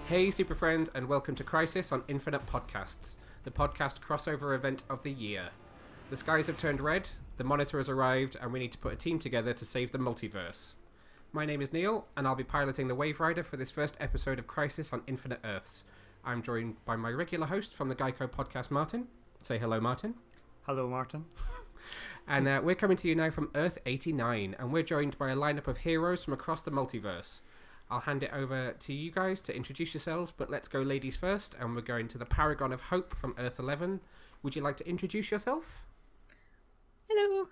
Hey super friends, and welcome to Crisis on Infinite Podcasts, the podcast crossover event of the year. The skies have turned red, the Monitor has arrived, and we need to put a team together to save the multiverse. My name is Neil, and I'll be piloting the Wave Rider for this first episode of Crisis on Infinite Earths. I'm joined by my regular host from the GYCO podcast, Martin. Say hello, Martin. Hello, Martin. And we're coming to you now from Earth 89, and we're joined by a lineup of heroes from across the multiverse. I'll hand it over to you guys to introduce yourselves, but let's go ladies first, and we're going to the Paragon of Hope from Earth 11. Would you like to introduce yourself? Hello.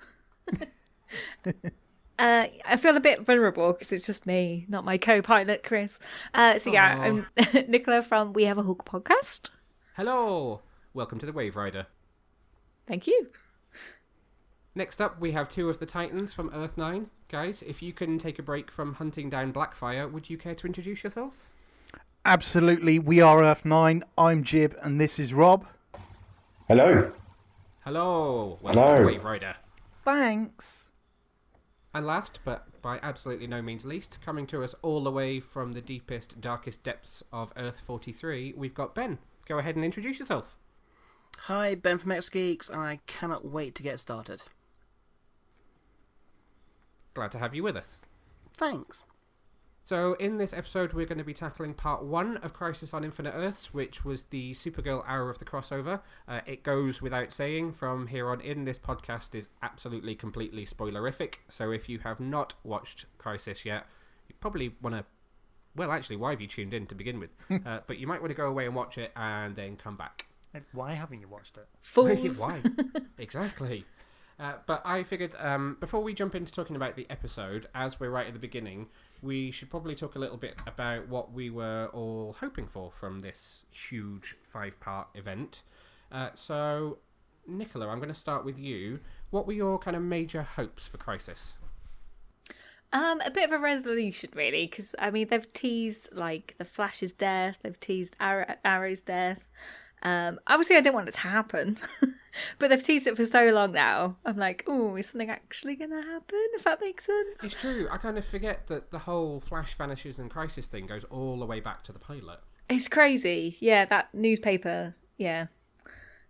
I feel a bit vulnerable because it's just me, not my co-pilot, Chris. I'm Nicola from We Have a Hook podcast. Hello. Welcome to the Wave Rider. Thank you. Next up, we have two of the Titans from Earth 9. Guys, if you can take a break from hunting down Blackfire, would you care to introduce yourselves? Absolutely. We are Earth 9. I'm Jib, and this is Rob. Hello. Hello. Welcome to the Wave Rider. Thanks. And last, but by absolutely no means least, coming to us all the way from the deepest, darkest depths of Earth 43, we've got Ben. Go ahead and introduce yourself. Hi, Ben from X-Geeks, and I cannot wait to get started. Glad to have you with us. Thanks. So in this episode, we're going to be tackling part 1 of Crisis on Infinite Earths, which was the Supergirl hour of the crossover. It goes without saying, from here on in, this podcast is absolutely, completely spoilerific. So if you have not watched Crisis yet, you probably want to... Well, actually, why have you tuned in to begin with? But you might want to go away and watch it and then come back. And why haven't you watched it? Fools. Why? Exactly. But I figured before we jump into talking about the episode, as we're right at the beginning, we should probably talk a little bit about what we were all hoping for from this huge 5-part event. So, Nicola, I'm going to start with you. What were your kind of major hopes for Crisis? A bit of a resolution, really, because, I mean, they've teased, like, the Flash's death, they've teased Arrow's death. Obviously, I don't want it to happen, but they've teased it for so long now. I'm like, oh, is something actually going to happen, if that makes sense? It's true. I kind of forget that the whole Flash vanishes and Crisis thing goes all the way back to the pilot. It's crazy. Yeah, that newspaper. Yeah.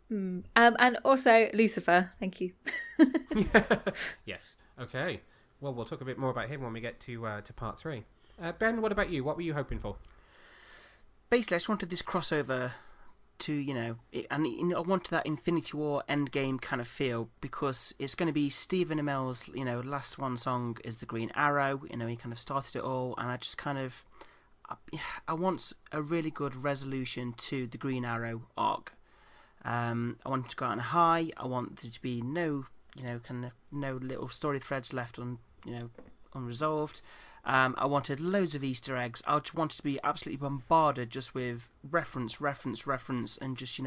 And also Lucifer. Thank you. Yes. Okay. Well, we'll talk a bit more about him when we get to part 3. Ben, what about you? What were you hoping for? Basically, I just wanted this crossover to, I wanted that Infinity War Endgame kind of feel, because it's going to be Stephen Amell's, last swan song is the Green Arrow. He kind of started it all, and I just kind of, I want a really good resolution to the Green Arrow arc. I want it to go out on a high. I want there to be no little story threads left unresolved. I wanted loads of Easter eggs. I just wanted to be absolutely bombarded just with reference, and just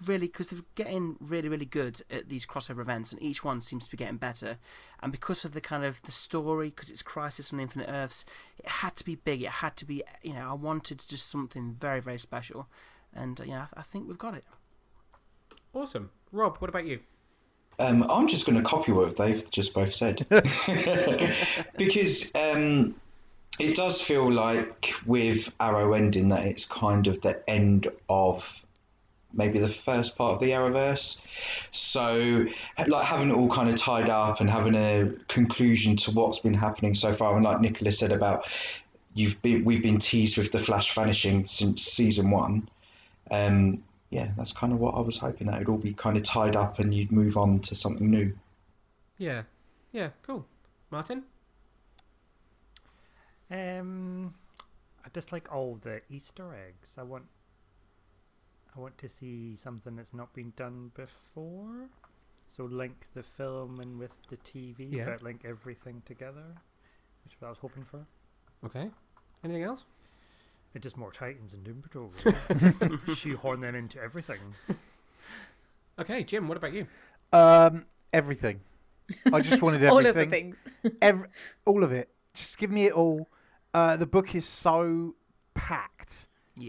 really, because they're getting really, really good at these crossover events, and each one seems to be getting better. And because of the kind of the story, because it's Crisis on Infinite Earths, it had to be big. It had to be, I wanted just something very, very special, and I think we've got it. Awesome. Rob, what about you? I'm just going to copy what they've just both said. Because it does feel like with Arrow ending that it's kind of the end of maybe the first part of the Arrowverse. So like having it all kind of tied up and having a conclusion to what's been happening so far. And like Nicola said about we've been teased with the Flash vanishing since season 1. Yeah, that's kind of what I was hoping, that it'd all be kind of tied up and you'd move on to something new. Yeah, cool. Martin? I just like all the Easter eggs. I want to see something that's not been done before. So link the film and with the TV, but link everything together, which is what I was hoping for. Okay. Anything else? It's just more Titans and Doom Patrol. Right? Shoehorn them into everything. Okay, Jim, what about you? Everything. I just wanted everything. All of the things. All of it. Just give me it all. The book is so packed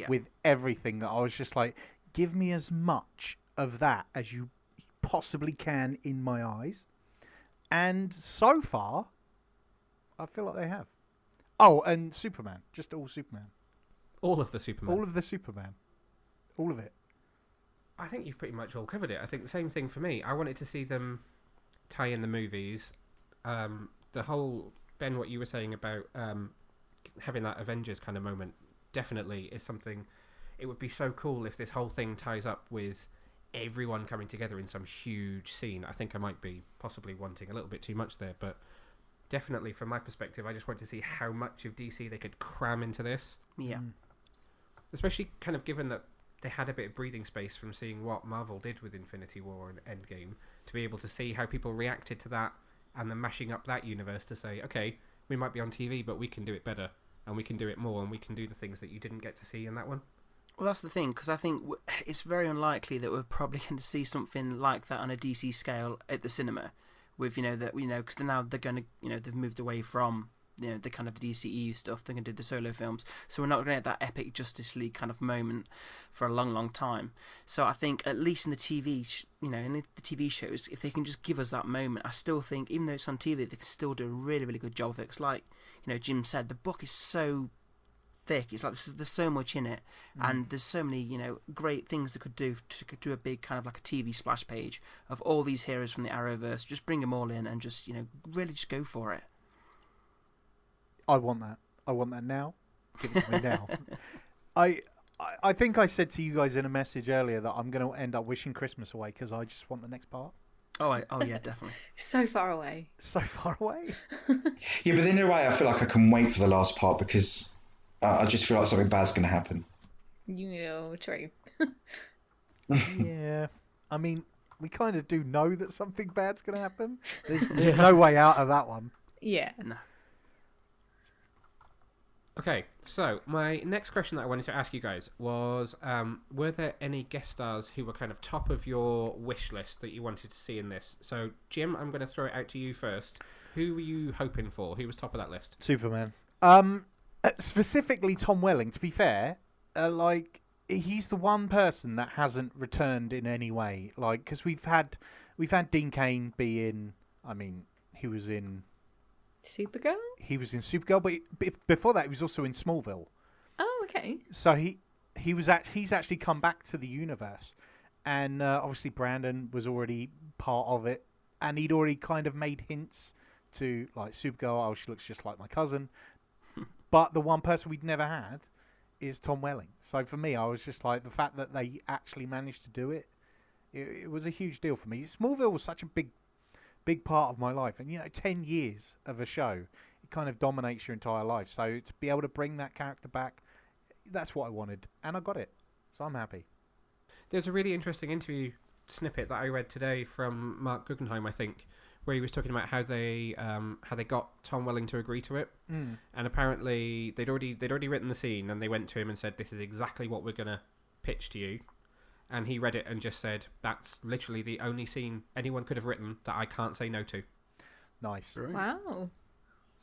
with everything that I was just like, give me as much of that as you possibly can in my eyes. And so far, I feel like they have. Oh, and Superman. Just all Superman. All of the Superman. All of the Superman. All of it. I think you've pretty much all covered it. I think the same thing for me. I wanted to see them tie in the movies. The whole, Ben, what you were saying about having that Avengers kind of moment definitely is something. It would be so cool if this whole thing ties up with everyone coming together in some huge scene. I think I might be possibly wanting a little bit too much there, but definitely from my perspective, I just want to see how much of DC they could cram into this. Yeah. Especially kind of given that they had a bit of breathing space from seeing what Marvel did with Infinity War and Endgame, to be able to see how people reacted to that and then mashing up that universe to say, okay, we might be on TV, but we can do it better and we can do it more and we can do the things that you didn't get to see in that one. Well, that's the thing, because I think it's very unlikely that we're probably going to see something like that on a DC scale at the cinema. With because now they're going to they've moved away from the kind of the DCEU stuff. They're going to do the solo films, so we're not going to get that epic Justice League kind of moment for a long, long time. So I think at least in the TV, in the TV shows, if they can just give us that moment, I still think even though it's on TV, they can still do a really, really good job of it. It's like Jim said, the book is so thick. It's like there's so much in it, and there's so many great things they could do to do a big kind of like a TV splash page of all these heroes from the Arrowverse. Just bring them all in and just really just go for it. I want that. I want that now. Give it to me now. I think I said to you guys in a message earlier that I'm going to end up wishing Christmas away because I just want the next part. Oh yeah, definitely. So far away. So far away. Yeah, but in a way, I feel like I can wait for the last part because I just feel like something bad's going to happen. True. Yeah. I mean, we kind of do know that something bad's going to happen. There's no way out of that one. Yeah. No. Okay, so my next question that I wanted to ask you guys was, were there any guest stars who were kind of top of your wish list that you wanted to see in this? So, Jim, I'm going to throw it out to you first. Who were you hoping for? Who was top of that list? Superman. Specifically Tom Welling, to be fair. He's the one person that hasn't returned in any way. Because we've had Dean Cain be in, he was in... Supergirl? He was in Supergirl, but before that, he was also in Smallville. Oh, okay. So he's actually come back to the universe, and obviously Brandon was already part of it, and he'd already kind of made hints to like Supergirl. Oh, she looks just like my cousin. But the one person we'd never had is Tom Welling. So for me, I was just like the fact that they actually managed to do it. It was a huge deal for me. Smallville was such a big part of my life, and 10 years of a show, it kind of dominates your entire life. So to be able to bring that character back, that's what I wanted, and I got it. So I'm happy. There's a really interesting interview snippet that I read today from Mark Guggenheim, I think, where he was talking about how they got Tom Welling to agree to it, and apparently they'd already written the scene, and they went to him and said, "This is exactly what we're gonna pitch to you." And he read it and just said, "That's literally the only scene anyone could have written that I can't say no to." Nice. Wow.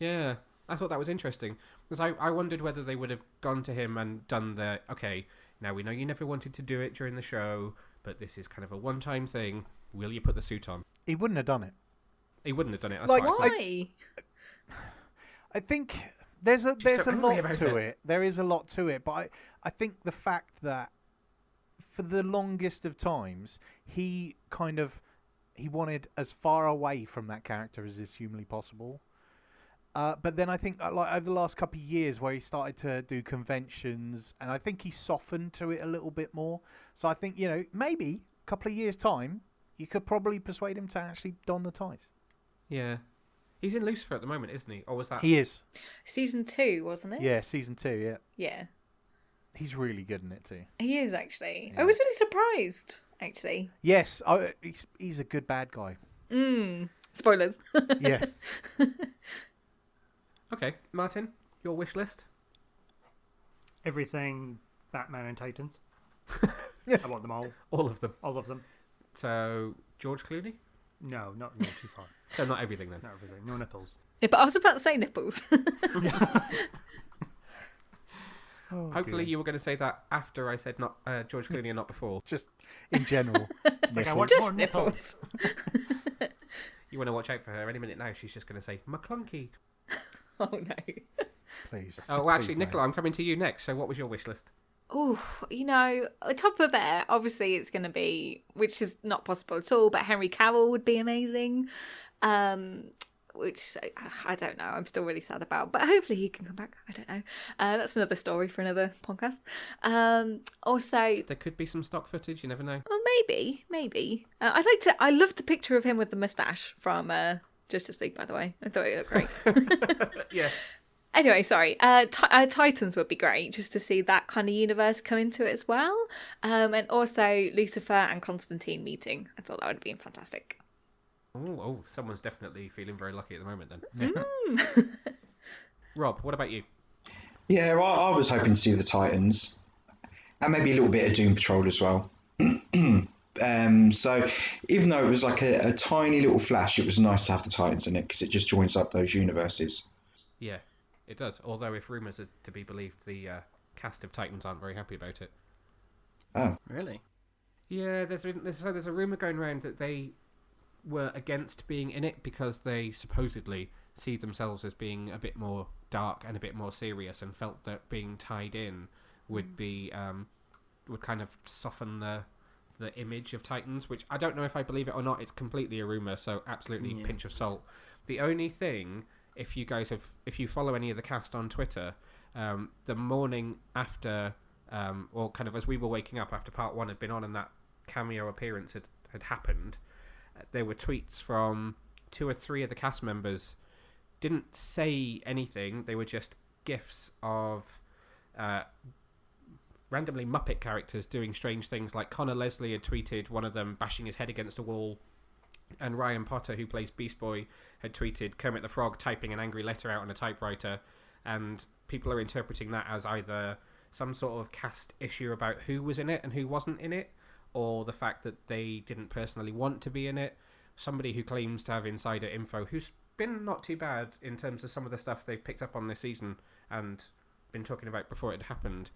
Yeah, I thought that was interesting. Because I wondered whether they would have gone to him and done the, okay, now we know you never wanted to do it during the show, but this is kind of a one-time thing. Will you put the suit on? He wouldn't have done it. He wouldn't have done it. That's Why? I think there's a lot to it. it. There is a lot to it, but I think the fact that for the longest of times, he wanted as far away from that character as is humanly possible. But then I think over the last couple of years where he started to do conventions, and I think he softened to it a little bit more. So I think, maybe a couple of years' time, you could probably persuade him to actually don the ties. Yeah. He's in Lucifer at the moment, isn't he? Or was that... He is. Season 2, wasn't it? Yeah, season 2, yeah. Yeah. He's really good in it too. He is, actually. Yeah. I was really surprised, actually. Yes, he's a good bad guy. Spoilers. Yeah. Okay, Martin, your wish list? Everything Batman and Titans. I want them all. All of them. All of them. So, George Clooney? No, not too far. So not everything then? Not everything. No nipples. Yeah, but I was about to say nipples. Hopefully you were going to say that after I said not George Clooney and not before. Just in general. It's like, I want Just more nipples. You want to watch out for her. Any minute now she's just going to say, McClunky. Oh, no. Please. Oh, well, actually, Please, no. Nicola, I'm coming to you next. So what was your wish list? Oh, the top of there, obviously it's going to be, which is not possible at all, but Henry Cavill would be amazing. Which I don't know. I'm still really sad about, but hopefully he can come back. I don't know. That's another story for another podcast. Also, There could be some stock footage. You never know. well, maybe. I loved the picture of him with the mustache from Justice League, by the way. I thought it looked great. Yeah. Anyway, sorry. Titans would be great just to see that kind of universe come into it as well. And also Lucifer and Constantine meeting. I thought that would have been fantastic. Oh, someone's definitely feeling very lucky at the moment then. Rob, what about you? Yeah, I was hoping to see the Titans, and maybe a little bit of Doom Patrol as well. So even though it was like a tiny little flash, it was nice to have the Titans in it because it just joins up those universes. Yeah, it does. Although if rumours are to be believed, the cast of Titans aren't very happy about it. Oh, Really? Yeah, there's a rumour going around that they were against being in it because they supposedly see themselves as being a bit more dark and a bit more serious, and felt that being tied in would be would kind of soften the image of Titans, which I don't know if I believe it or not. It's completely a rumour, so absolutely pinch of salt. The only thing, if you follow any of the cast on Twitter, the morning after, or kind of as we were waking up after part 1 had been on and that cameo appearance had happened, there were tweets from 2 or 3 of the cast members. Didn't say anything. They were just gifs of randomly Muppet characters doing strange things. Like Connor Leslie had tweeted one of them bashing his head against a wall, and Ryan Potter, who plays Beast Boy, had tweeted Kermit the Frog typing an angry letter out on a typewriter, and people are interpreting that as either some sort of cast issue about who was in it and who wasn't in it, or the fact that they didn't personally want to be in it. Somebody who claims to have insider info, who's been not too bad in terms of some of the stuff they've picked up on this season and been talking about before it happened,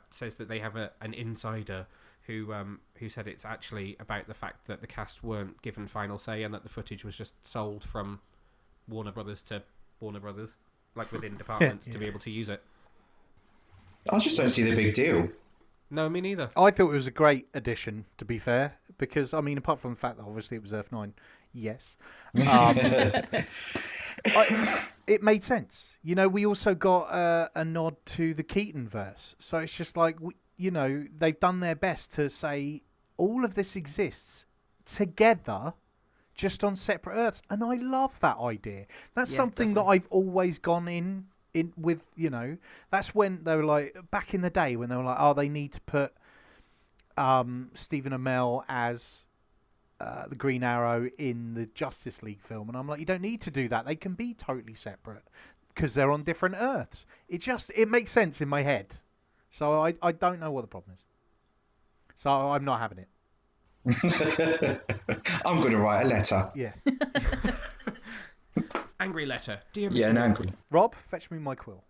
says that they have an insider who said it's actually about the fact that the cast weren't given final say and that the footage was just sold from Warner Brothers to Warner Brothers, like within departments, to be able to use it. I just don't see the big deal. No, me neither. I thought it was a great addition, to be fair, because, I mean, apart from the fact that obviously it was Earth 9, yes. It made sense. You know, we also got a nod to the Keaton verse. So it's just like, they've done their best to say all of this exists together, just on separate Earths. And I love that idea. That's something definitely. that I've always gone in with, that's when they were like, back in the day when they were like, oh, they need to put Stephen Amell as the Green Arrow in the Justice League film, and I'm like, you don't need to do that. They can be totally separate because they're on different Earths. It makes sense in my head. So I don't know what the problem is. So I'm not having it. I'm going to write a letter. Yeah. Angry letter. Dear Mr. Yeah, an angry. Rob, fetch me my quill.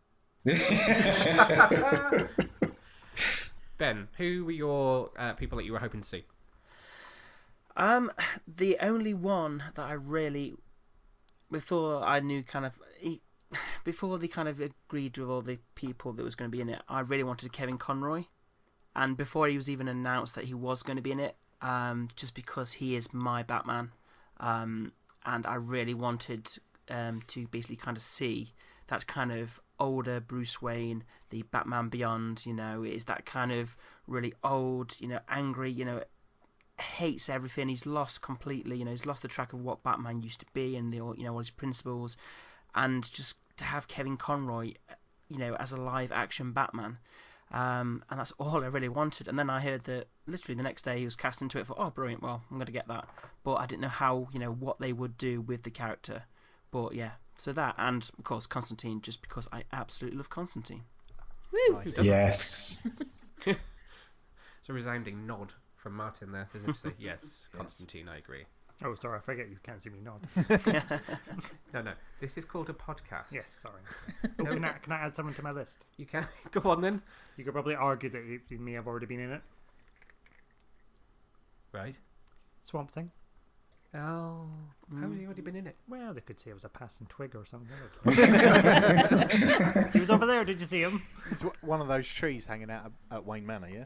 Ben, who were your people that you were hoping to see? The only one that I really, before I knew before they kind of agreed with all the people that was going to be in it, I really wanted Kevin Conroy, and before he was even announced that he was going to be in it, just because he is my Batman, and I really wanted to basically kind of see that kind of older Bruce Wayne, the Batman Beyond, is that kind of really old, angry, hates everything. He's lost completely, he's lost the track of what Batman used to be and all his principles, and just to have Kevin Conroy, as a live action Batman, and that's all I really wanted. And then I heard that literally the next day he was cast into it. Oh, brilliant! Well, I'm going to get that, but I didn't know how, what they would do with the character. But yeah, so that, and of course Constantine, just because I absolutely love Constantine. Woo! Nice. Yes. It's a resounding nod from Martin there, as if to say, yes, Constantine, I agree. Oh, sorry, I forget you can't see me nod. No, this is called a podcast. Yes, sorry. Oh, can I add someone to my list? You can. Go on then. You could probably argue that he may have already been in it. Right. Swamp Thing. Oh, how's he already been in it? Well, they could say it was a passing twig or something. He was over there. Did you see him? It's one of those trees hanging out at Wayne Manor, yeah?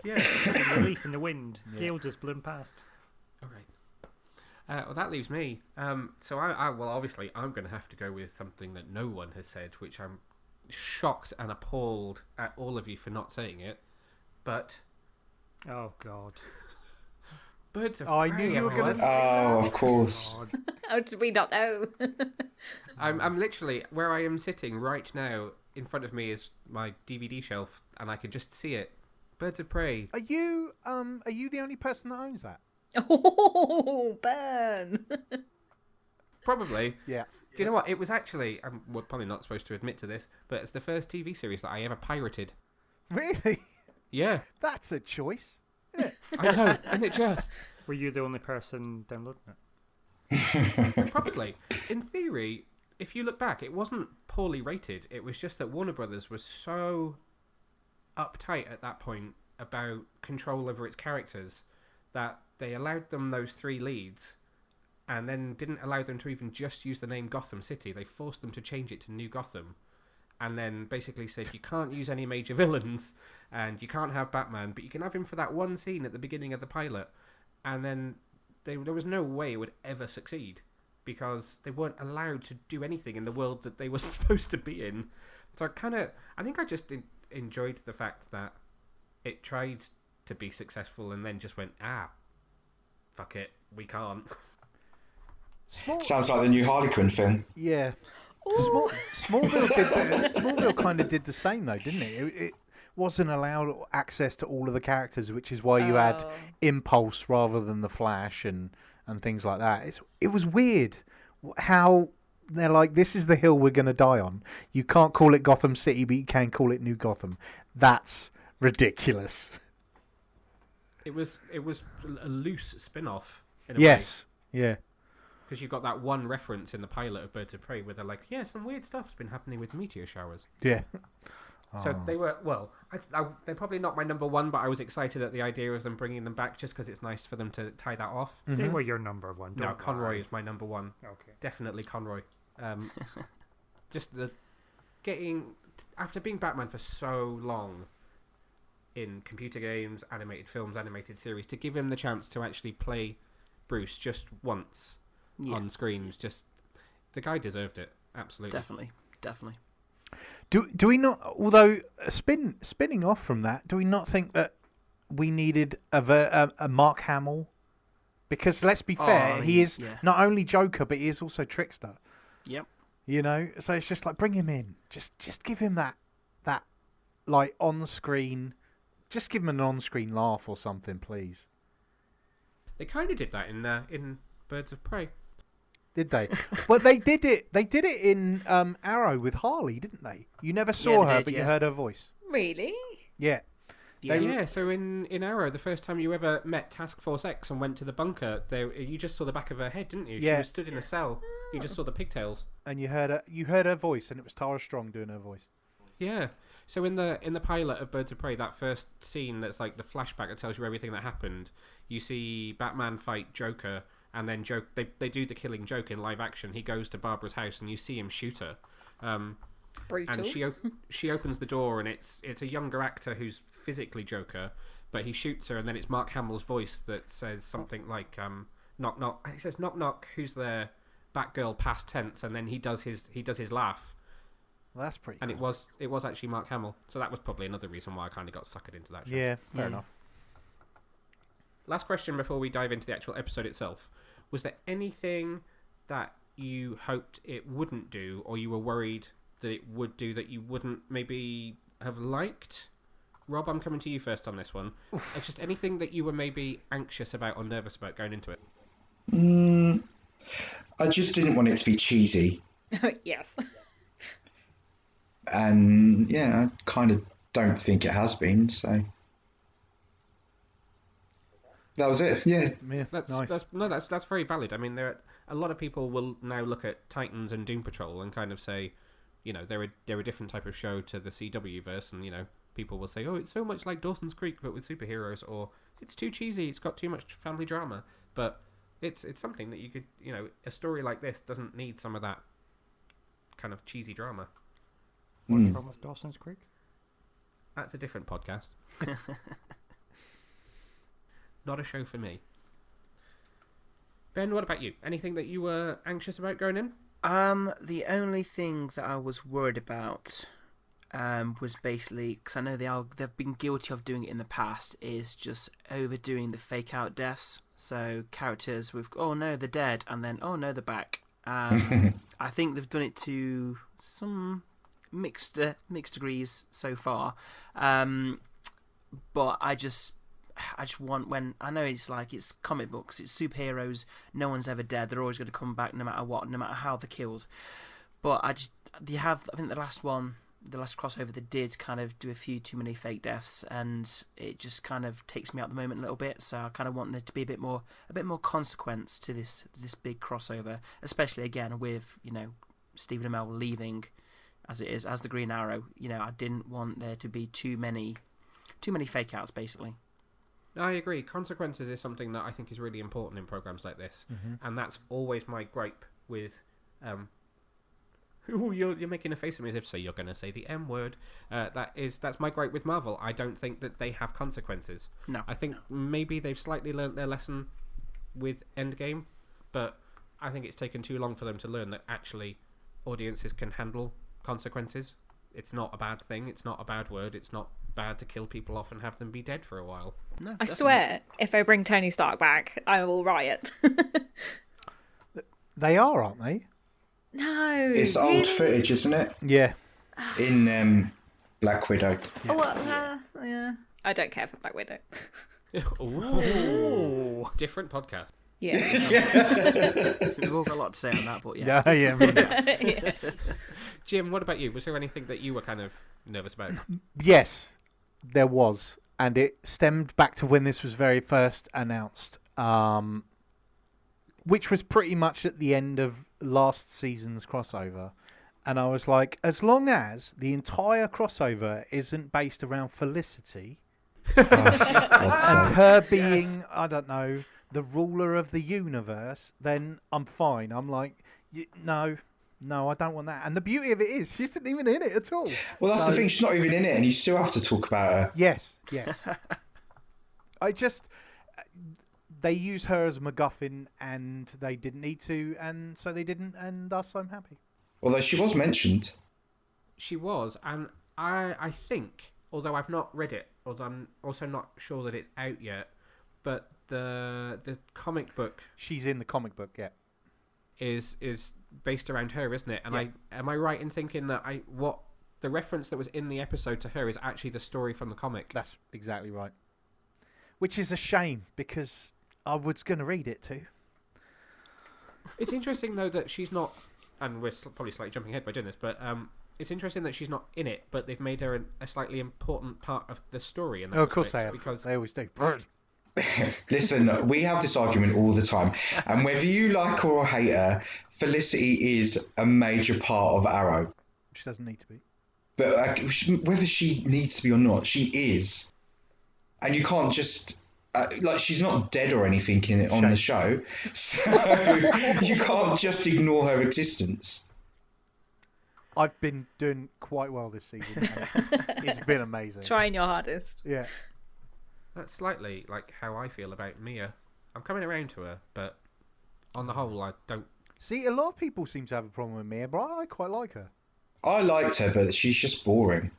Yeah, in the leaf in the wind. Yeah. Gale just blew him past. All right. Well, that leaves me. So well, obviously, I'm going to have to go with something that no one has said, which I'm shocked and appalled at all of you for not saying it. But Oh, God. Birds of I Prey. knew you were everyone. gonna Oh, of course. God. How did we not know? I'm literally where I am sitting right now. In front of me is my DVD shelf, and I can just see it. Birds of Prey. Are you the only person that owns that? Oh, burn. Probably. Yeah. Do you know what? It was actually, we're probably not supposed to admit to this, but it's the first TV series that I ever pirated. Really? Yeah, That's a choice. I know, isn't it just? Were you the only person downloading it? Probably. In theory, if you look back, it wasn't poorly rated. It was just that Warner Brothers was so uptight at that point about control over its characters that they allowed them those 3 leads and then didn't allow them to even just use the name Gotham City. They forced them to change it to New Gotham and then basically said you can't use any major villains and you can't have Batman, but you can have him for that one scene at the beginning of the pilot. And then there was no way it would ever succeed because they weren't allowed to do anything in the world that they were supposed to be in. So I think I just enjoyed the fact that it tried to be successful and then just went, fuck it, we can't. Sounds like the new Harley Quinn film. Yeah. Smallville kind of did the same though, didn't it? It wasn't allowed access to all of the characters, which is why you had Impulse rather than the Flash and things like that. It was weird how they're like, this is the hill we're going to die on. You can't call it Gotham City, but you can call it New Gotham. That's ridiculous. It was a loose spin-off. Yes. Yeah. Because you've got that one reference in the pilot of Birds of Prey where they're like, yeah, some weird stuff's been happening with meteor showers. Yeah. So they were, they're probably not my number one, but I was excited at the idea of them bringing them back just because it's nice for them to tie that off. They were your number one. No, Don't Conroy lie. is my number one. Okay. Definitely Conroy. Just after being Batman for so long in computer games, animated films, animated series, to give him the chance to actually play Bruce just once on screen was just, the guy deserved it. Absolutely. Definitely. Do we not? Although spinning off from that, do we not think that we needed a Mark Hamill? Because let's be fair, he is not only Joker, but he is also Trickster. Yep. You know, so it's just like, bring him in. Just give him that like on screen. Just give him an on-screen laugh or something, please. They kind of did that in Birds of Prey. Did they? Well, they did it. They did it in Arrow with Harley, didn't they? You never saw her, but you heard her voice. Really? Yeah. Yeah, so in Arrow, the first time you ever met Task Force X and went to the bunker, you just saw the back of her head, didn't you? Yeah. She was stood in a cell. You just saw the pigtails. And you heard her voice, and it was Tara Strong doing her voice. Yeah. So in the pilot of Birds of Prey, that first scene that's like the flashback that tells you everything that happened, you see Batman fight Joker, and then they do the killing joke in live action. He goes to Barbara's house, and you see him shoot her. Brutal. And she opens the door, and it's a younger actor who's physically Joker, but he shoots her, and then it's Mark Hamill's voice that says something like knock knock. He says knock knock. Who's there? Batgirl past tense, and then he does his laugh. Well, that's pretty. And cool. it was actually Mark Hamill, so that was probably another reason why I kind of got suckered into that show. Yeah, fair enough. Last question before we dive into the actual episode itself: was there anything that you hoped it wouldn't do, or you were worried that it would do that you wouldn't maybe have liked? Rob, I'm coming to you first on this one. It's just anything that you were maybe anxious about or nervous about going into it. I just didn't want it to be cheesy. Yes. And yeah, I kind of don't think it has been, so that was it. Yeah, That's nice. That's very valid. I mean, a lot of people will now look at Titans and Doom Patrol and kind of say, you know, they're a different type of show to the CW verse, and you know, people will say, oh, it's so much like Dawson's Creek but with superheroes, or it's too cheesy, it's got too much family drama. But It's something that you could, a story like this doesn't need some of that kind of cheesy drama. What's wrong with Dawson's Creek? That's a different podcast. Not a show for me. Ben, what about you? Anything that you were anxious about going in? The only thing that I was worried about was basically, because I know they've been guilty of doing it in the past, is just overdoing the fake out deaths. So characters with, oh no, they're dead, and then, oh no, they're back. I think they've done it to some mixed degrees so far. But I just want, when I know it's comic books, it's superheroes, no one's ever dead, they're always going to come back no matter what, no matter how they're killed. But I think the last crossover, they did kind of do a few too many fake deaths, and it just kind of takes me out the moment a little bit. So I kind of want there to be a bit more consequence to this big crossover, especially again with Stephen Amell leaving as it is as the Green Arrow. I didn't want there to be too many fake outs, basically. I agree. Consequences is something that I think is really important in programs like this, and that's always my gripe with. You're making a face at me as if you're going to say the M word. That's my gripe with Marvel. I don't think that they have consequences. No. I think maybe they've slightly learnt their lesson with Endgame, but I think it's taken too long for them to learn that actually audiences can handle consequences. It's not a bad thing. It's not a bad word. It's not bad to kill people off and have them be dead for a while. No, I swear, if they bring Tony Stark back, I will riot. They are, aren't they? No. It's old footage, isn't it? Yeah. In Black Widow. Oh, well, yeah. I don't care for Black Widow. Ooh. Different podcast. Yeah. We've all got a lot to say on that, but yeah. Yeah. Jim, what about you? Was there anything that you were kind of nervous about? Yes, there was. And it stemmed back to when this was very first announced, which was pretty much at the end of last season's crossover. And I was like, as long as the entire crossover isn't based around Felicity and her being, I don't know, the ruler of the universe, then I'm fine. I'm like, no, I don't want that. And the beauty of it is, she isn't even in it at all. Well, that's the thing. She's not even in it, and you still have to talk about her. Yes. They use her as a MacGuffin, and they didn't need to, and so they didn't, and thus I'm happy. Although she was mentioned. She was, and I think, although I've not read it, although I'm also not sure that it's out yet, but the comic book... She's in the comic book, yeah. Is based around her, isn't it? And yeah. Am I right in thinking that the reference that was in the episode to her is actually the story from the comic? That's exactly right. Which is a shame, because I was going to read it too. It's interesting, though, that she's not... And we're probably slightly jumping ahead by doing this, but it's interesting that she's not in it, but they've made her a slightly important part of the story. In that of course they have. have. Because they always do. Listen, we have this argument all the time, and whether you like her or hate her, Felicity is a major part of Arrow. She doesn't need to be. But whether she needs to be or not, she is. And you can't just... she's not dead or anything in it on the show, so you can't just ignore her existence. I've been doing quite well this season. It's been amazing. Trying your hardest. Yeah. that's slightly like how I feel about Mia. I'm coming around to her, but on the whole, I don't... See, a lot of people seem to have a problem with Mia, but I quite like her. I liked her, but she's just boring.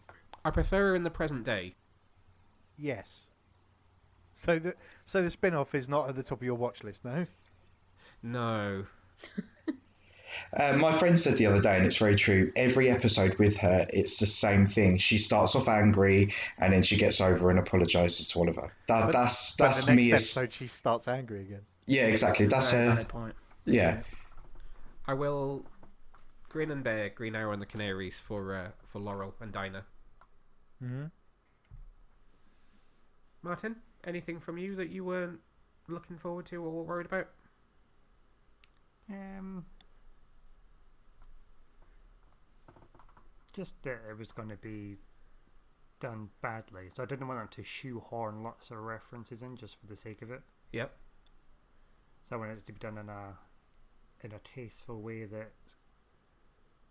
I prefer her in the present day. Yes. So the spin-off is not at the top of your watch list, no? No. My friend said the other day, and it's very true, every episode with her, it's the same thing. She starts off angry, and then she gets over and apologises to Oliver. That's the next Mia's... episode she starts angry again. Yeah, exactly. That's a her... valid point. Yeah. I will grin and bear Green Arrow and the Canaries for Laurel and Dinah. Mm-hmm. Martin, anything from you that you weren't looking forward to or worried about? Just that it was going to be done badly, so I didn't want them to shoehorn lots of references in just for the sake of it. Yep. So I want it to be done in a tasteful way that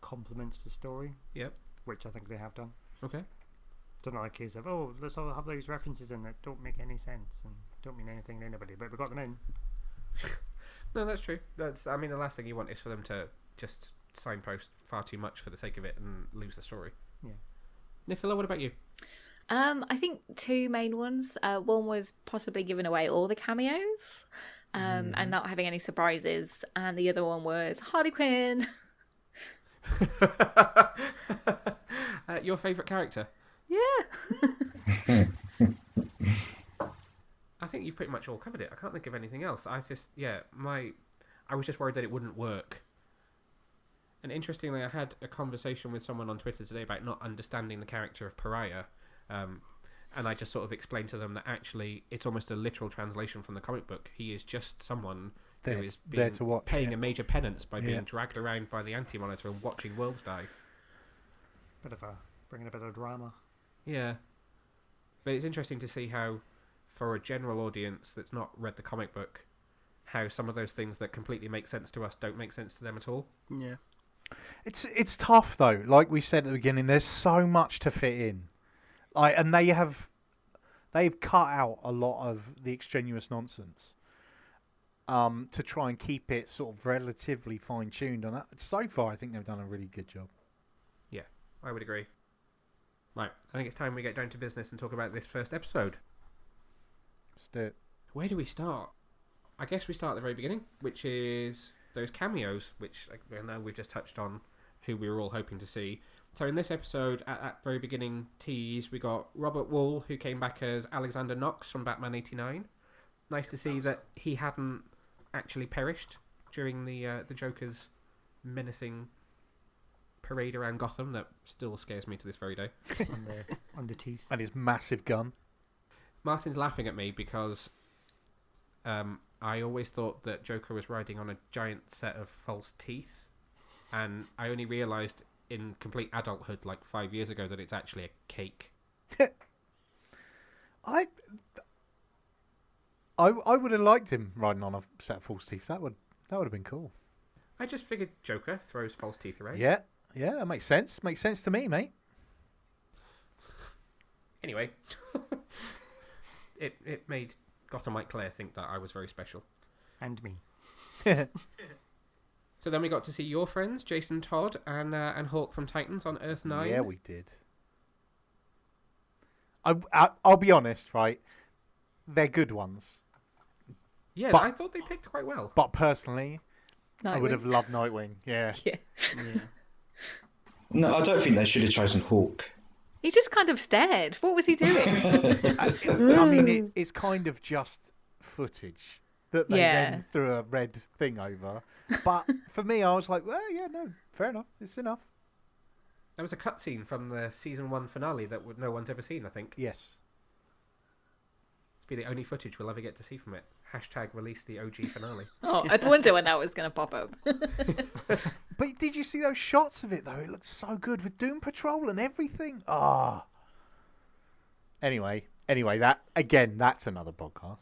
complements the story. Yep. Which I think they have done. Okay. It's not a case of, let's all have those references in that don't make any sense and don't mean anything to anybody, but we got them in. No, that's true. I mean, the last thing you want is for them to just signpost far too much for the sake of it and lose the story. Yeah. Nicola, what about you? I think two main ones. One was possibly giving away all the cameos and not having any surprises. And the other one was Harley Quinn. Your favourite character? Yeah. I think you've pretty much all covered it. I can't think of anything else. I was just worried that it wouldn't work. And interestingly, I had a conversation with someone on Twitter today about not understanding the character of Pariah. And I just sort of explained to them that actually it's almost a literal translation from the comic book. He is just someone who is paying a major penance by being dragged around by the Anti-Monitor and watching worlds die. Bringing a bit of drama. Yeah. But it's interesting to see how, for a general audience that's not read the comic book, how some of those things that completely make sense to us don't make sense to them at all. Yeah. It's tough though. Like we said at the beginning, there's so much to fit in. And they've cut out a lot of the extraneous nonsense to try and keep it sort of relatively fine-tuned. And so far, I think they've done a really good job. Yeah, I would agree. Right, I think it's time we get down to business and talk about this first episode. Let's do it. Where do we start? I guess we start at the very beginning, which is those cameos, which I know we've just touched on, who we were all hoping to see. So in this episode, at that very beginning tease, we got Robert Wuhl, who came back as Alexander Knox from Batman 89. Nice to see that he hadn't actually perished during the Joker's menacing parade around Gotham that still scares me to this very day. on the teeth. And his massive gun. Martin's laughing at me because I always thought that Joker was riding on a giant set of false teeth, and I only realised in complete adulthood, like 5 years ago, that it's actually a cake. I would have liked him riding on a set of false teeth. That would have been cool. I just figured Joker throws false teeth around. Yeah, that makes sense. Makes sense to me, mate. Anyway, it made Gothamite Claire think that I was very special. And me. So then we got to see your friends, Jason Todd and Hawk from Titans on Earth 9. Yeah, we did. I'll be honest, right? They're good ones. Yeah, but, I thought they picked quite well. But personally, Nightwing. I would have loved Nightwing. Yeah. Yeah. No, I don't think they should have chosen Hawk. He just kind of stared. What was he doing? I mean, it's kind of just footage that they Yeah. then threw a red thing over. But for me, I was like, well, yeah, no, fair enough. It's enough. There was a cutscene from the season 1 finale that no one's ever seen, I think. Yes. It'll be the only footage we'll ever get to see from it. #, release the OG finale. Oh, I wonder when that was going to pop up. But did you see those shots of it, though? It looks so good with Doom Patrol and everything. Ah. Anyway, that's another podcast.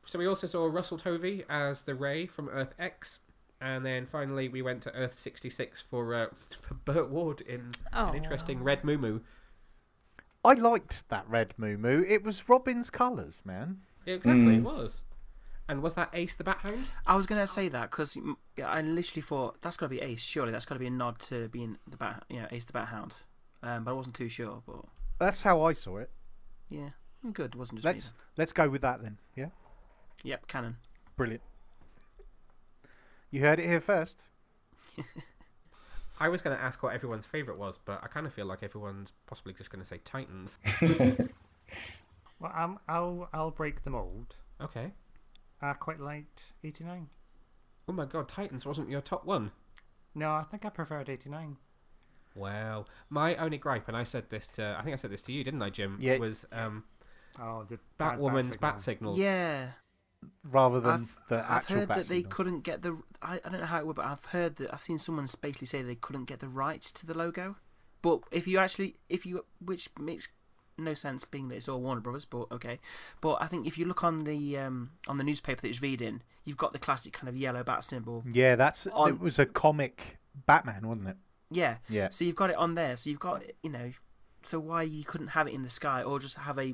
So we also saw Russell Tovey as the Ray from Earth X. And then finally we went to Earth 66 for Burt Ward in an interesting red moo-moo. I liked that red moo-moo. It was Robin's colours, man. Yeah, exactly, it was. And was that Ace the Bat Hound? I was going to say that because I literally thought that's got to be Ace. Surely that's got to be a nod to being the Bat, Ace the Bat Hound. But I wasn't too sure. But that's how I saw it. Yeah, good. It wasn't just me. Let's go with that then. Yeah. Yep, canon. Brilliant. You heard it here first. I was going to ask what everyone's favourite was, but I kind of feel like everyone's possibly just going to say Titans. Well, I'll break the mold. Okay. I quite liked 89. Oh my god, Titans wasn't your top one? No, I think I preferred 89. Well, my only gripe, and I said this to you, didn't I, Jim? Yeah. Was the Batwoman's bat signal. Yeah. Rather than the I've actual heard bat that they signal. couldn't get the. I don't know how it would, but I've heard that I've seen someone basically say they couldn't get the rights to the logo. But which makes no sense being that it's all Warner Brothers, but okay. But I think if you look on the newspaper that it's reading, you've got the classic kind of yellow bat symbol. Yeah, it was a comic Batman, wasn't it? Yeah. Yeah. So you've got it on there. So you've got, so why you couldn't have it in the sky, or just have a,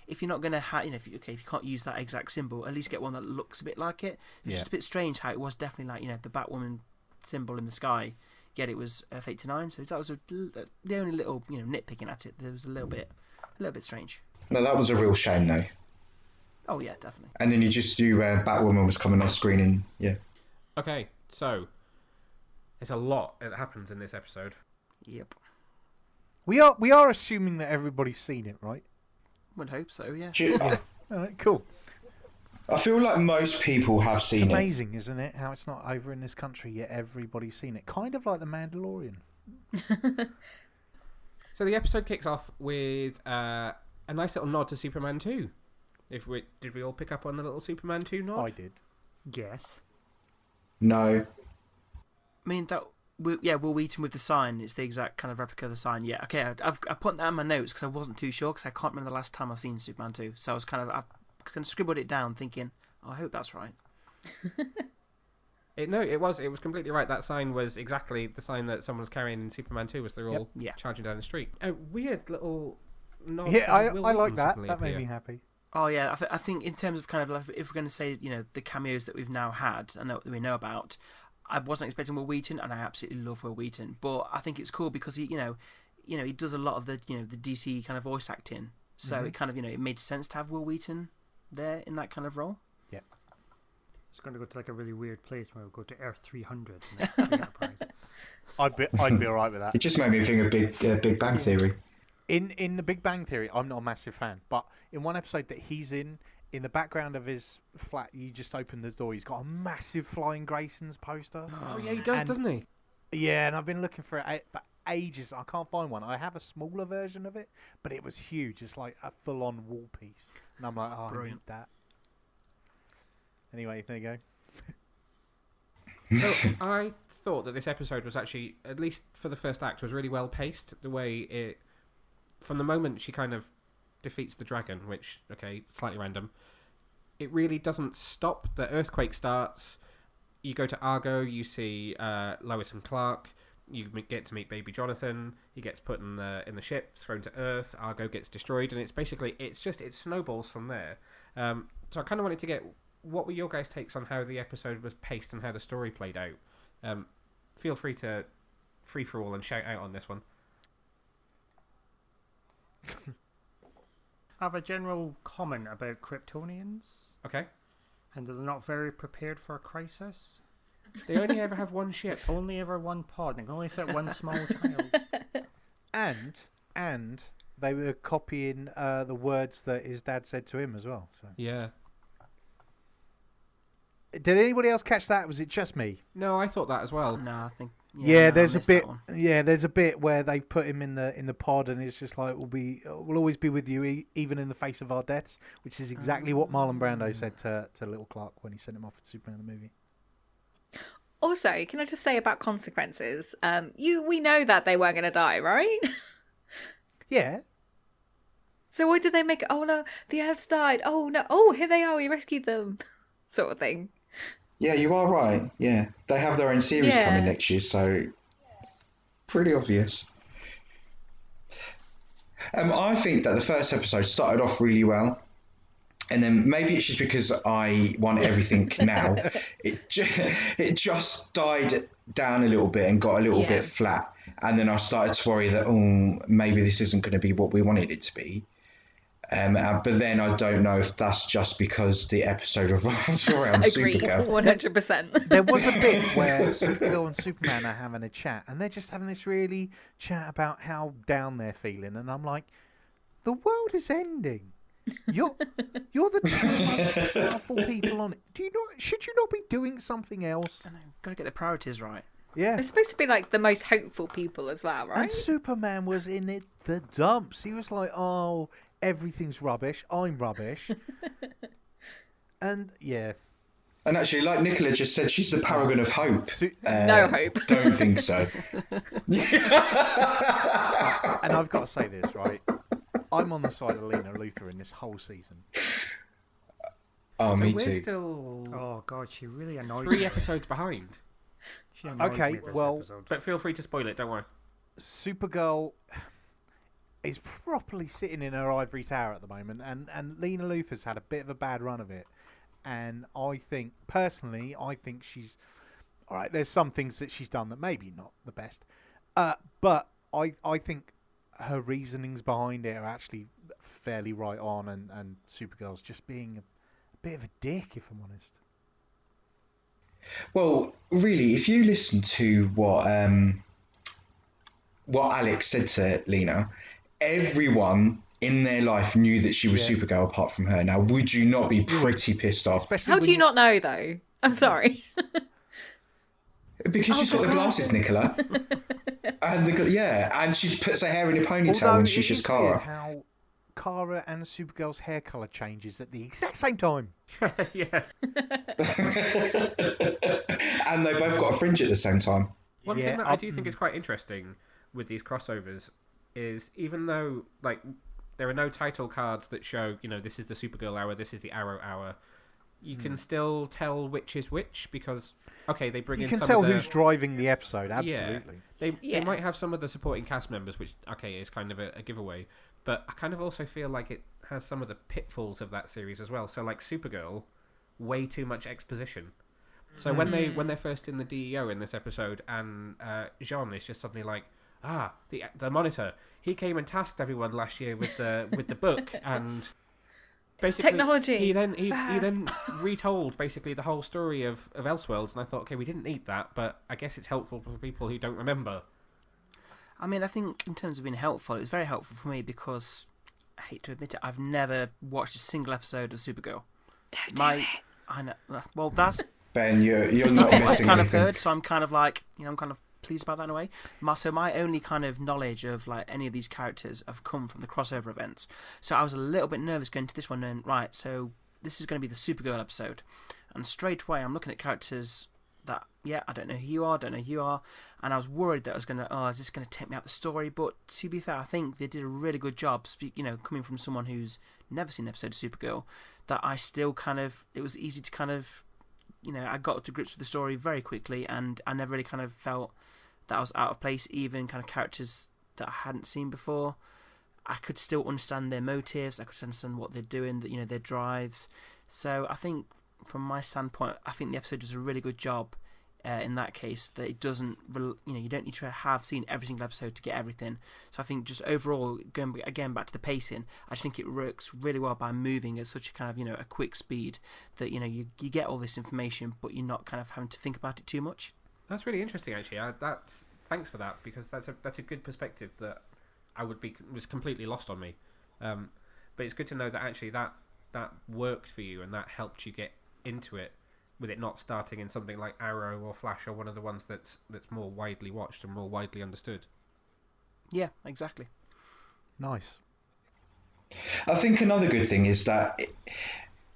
if you're not going to have, if you can't use that exact symbol, at least get one that looks a bit like it. It's just a bit strange how it was definitely like, the Batwoman symbol in the sky, yet it was F89. So that was the only little, nitpicking at it. There was a little bit strange. No, that was a real shame, though. Oh yeah, definitely. And then you just knew Batwoman was coming on screen, and yeah. Okay, so there's a lot that happens in this episode. Yep. We are assuming that everybody's seen it, right? Would hope so. Yeah. Yeah. All right, cool. I feel like most people have It's seen it. amazing, isn't it? How it's not over in this country yet everybody's seen it. Kind of like The Mandalorian. So the episode kicks off with a nice little nod to Superman 2. Did we all pick up on the little Superman 2 nod? I did. Yes. No. I mean Will Wheaton with the sign. It's the exact kind of replica of the sign. Yeah. Okay. I put that in my notes because I wasn't too sure, because I can't remember the last time I've seen Superman 2. So I was I've scribbled it down thinking, I hope that's right. It was completely right. That sign was exactly the sign that someone was carrying in Superman 2 as they're all charging down the street. A weird little nod. Yeah, I Will like Wheaton that. suddenly That made appear. me happy. Oh yeah, I think in terms of kind of like, if we're going to say the cameos that we've now had and that we know about, I wasn't expecting Will Wheaton, and I absolutely love Will Wheaton. But I think it's cool because he he does a lot of the the DC kind of voice acting, so it kind of it made sense to have Will Wheaton there in that kind of role. Yeah. It's going to go to like a really weird place where we'll go to Earth 300. And that's the Enterprise. I'd be all right with that. It just made me think of Big Bang Theory. In the Big Bang Theory, I'm not a massive fan, but in one episode that he's in the background of his flat, you just open the door, he's got a massive Flying Graysons poster. Oh yeah, he does, doesn't he? Yeah, and I've been looking for it for ages. I can't find one. I have a smaller version of it, but it was huge. It's like a full-on wall piece, and I'm like, oh, Brilliant. I need that. Anyway, there you go. So I thought that this episode was actually, at least for the first act, was really well paced. The way it, from the moment she kind of defeats the dragon, which, okay, slightly random, it really doesn't stop. The earthquake starts, you go to Argo, you see Lois and Clark, you get to meet baby Jonathan, he gets put in the ship, thrown to Earth, Argo gets destroyed, and it snowballs from there. So I kind of wanted to get, what were your guys' takes on how the episode was paced and how the story played out? Feel free to free for all and shout out on this one. I have a general comment about Kryptonians, Okay. and they're not very prepared for a crisis. They only ever have one ship. Only ever one pod, and can only fit one small child. And they were copying the words that his dad said to him as well. So. Yeah. Did anybody else catch that? Was it just me? No, I thought that as well. No, I think. Yeah, no, there's I a missed bit. that one. Yeah, there's a bit where they put him in the pod, and it's just like we'll always be with you, even in the face of our deaths, which is exactly what Marlon Brando said to little Clark when he sent him off at Superman the movie. Also, can I just say about consequences? We know that they weren't going to die, right? Yeah. So why did they make it? Oh no, the Earth's died. Oh no, oh here they are. We rescued them, sort of thing. Yeah, you are right. Yeah, they have their own series Yeah. coming next year, so pretty obvious. I think that the first episode started off really well, and then maybe it's just because I want everything now. It just died down a little bit and got a little bit flat, and then I started to worry that maybe this isn't going to be what we wanted it to be. But then I don't know if that's just because the episode revolves around Agreed, Supergirl. 100%. There was a bit where Supergirl and Superman are having a chat, and they're just having this really chat about how down they're feeling, and I'm like, the world is ending. You're the two most powerful people on it. Should you not be doing something else? I know, gotta get the priorities right. Yeah. They're supposed to be like the most hopeful people as well, right? And Superman was in the dumps. He was like, oh, everything's rubbish. I'm rubbish. And yeah. And actually, like Nicola just said, she's the paragon of hope. No hope. Don't think so. And I've got to say this, right? I'm on the side of Lena Luthor in this whole season. Oh, So me we're too. still Oh god, she really annoyed 3 me. episodes behind. She annoyed Okay, me this well- episode. But feel free to spoil it, don't worry. Supergirl is properly sitting in her ivory tower at the moment, and Lena Luthor's had a bit of a bad run of it. And I think, personally, she's... All right, there's some things that she's done that maybe not the best. But I think her reasonings behind it are actually fairly right on, and Supergirl's just being a bit of a dick, if I'm honest. Well, really, if you listen to what Alex said to Lena, everyone in their life knew that she was Yeah. Supergirl apart from her. Now, would you not be pretty pissed off? Especially How when do you not know, though? I'm sorry. Because she's got the glasses, Nicola. And she puts her hair in a ponytail Although and she's it just is weird Kara. how Kara and Supergirl's hair colour changes at the exact same time. Yes. And they both got a fringe at the same time. One Yeah, thing that I do think is quite interesting with these crossovers is even though like there are no title cards that show, this is the Supergirl hour, this is the Arrow hour, you can still tell which is which because they bring You in can some tell of the, who's driving the episode, absolutely. They might have some of the supporting cast members, which is kind of a giveaway, but I kind of also feel like it has some of the pitfalls of that series as well. So like Supergirl, way too much exposition. So when they're first in the DEO in this episode, and Jean is just suddenly like, the Monitor, he came and tasked everyone last year with the book, and basically Technology. He then retold basically the whole story of Elseworlds, and I thought, okay, we didn't need that, but I guess it's helpful for people who don't remember. I mean, I think in terms of being helpful, it was very helpful for me because, I hate to admit it, I've never watched a single episode of Supergirl. Don't do it. I know. Well, that's Ben, you're not what I've missing kind of anything. heard, so I'm kind of like, I'm kind of pleased about that in a way. So my only kind of knowledge of like any of these characters have come from the crossover events. So I was a little bit nervous going to this one, and right, so this is going to be the Supergirl episode, and straight away I'm looking at characters that I don't know who you are, and I was worried that I was going to, is this going to take me out the story? But to be fair, I think they did a really good job. Coming from someone who's never seen an episode of Supergirl, that I still kind of, it was easy to kind of, I got to grips with the story very quickly, and I never really kind of felt that I was out of place. Even kind of characters that I hadn't seen before, I could still understand their motives. I could understand what they're doing, their drives. So I think, from my standpoint, I think the episode does a really good job in that case. That it doesn't, you don't need to have seen every single episode to get everything. So I think just overall, going again back to the pacing, I just think it works really well by moving at such a kind of a quick speed that you get all this information, but you're not kind of having to think about it too much. That's really interesting, actually. Thanks for that, because that's a good perspective that was completely lost on me. But it's good to know that actually that worked for you and that helped you get into it, with it not starting in something like Arrow or Flash or one of the ones that's more widely watched and more widely understood. Yeah, exactly. Nice. I think another good thing is that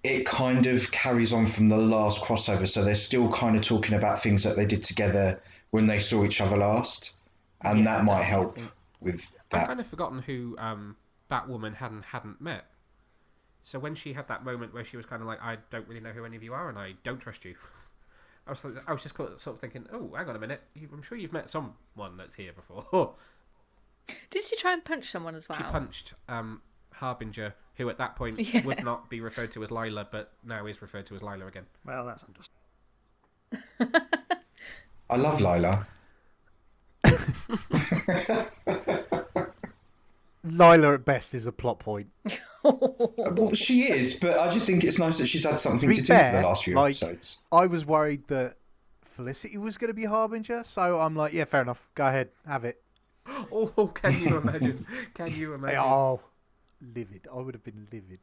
it kind of carries on from the last crossover, so they're still kind of talking about things that they did together when they saw each other last, and that might help with that. I've kind of forgotten who Batwoman hadn't met. So when she had that moment where she was kind of like, I don't really know who any of you are, and I don't trust you, I was just sort of thinking, oh, hang on a minute, I'm sure you've met someone that's here before. Did she try and punch someone as well? She punched Harbinger, who at that point would not be referred to as Lila, but now is referred to as Lila again. Well, that's understandable. I love Lila. Lila at best is a plot point. Well, she is, but I just think it's nice that she's had something To to be do fair, for the last few episodes. I was worried that Felicity was going to be Harbinger, so I'm like, yeah, fair enough. Go ahead, have it. Oh, can you imagine? Can you imagine? Oh, livid. I would have been livid.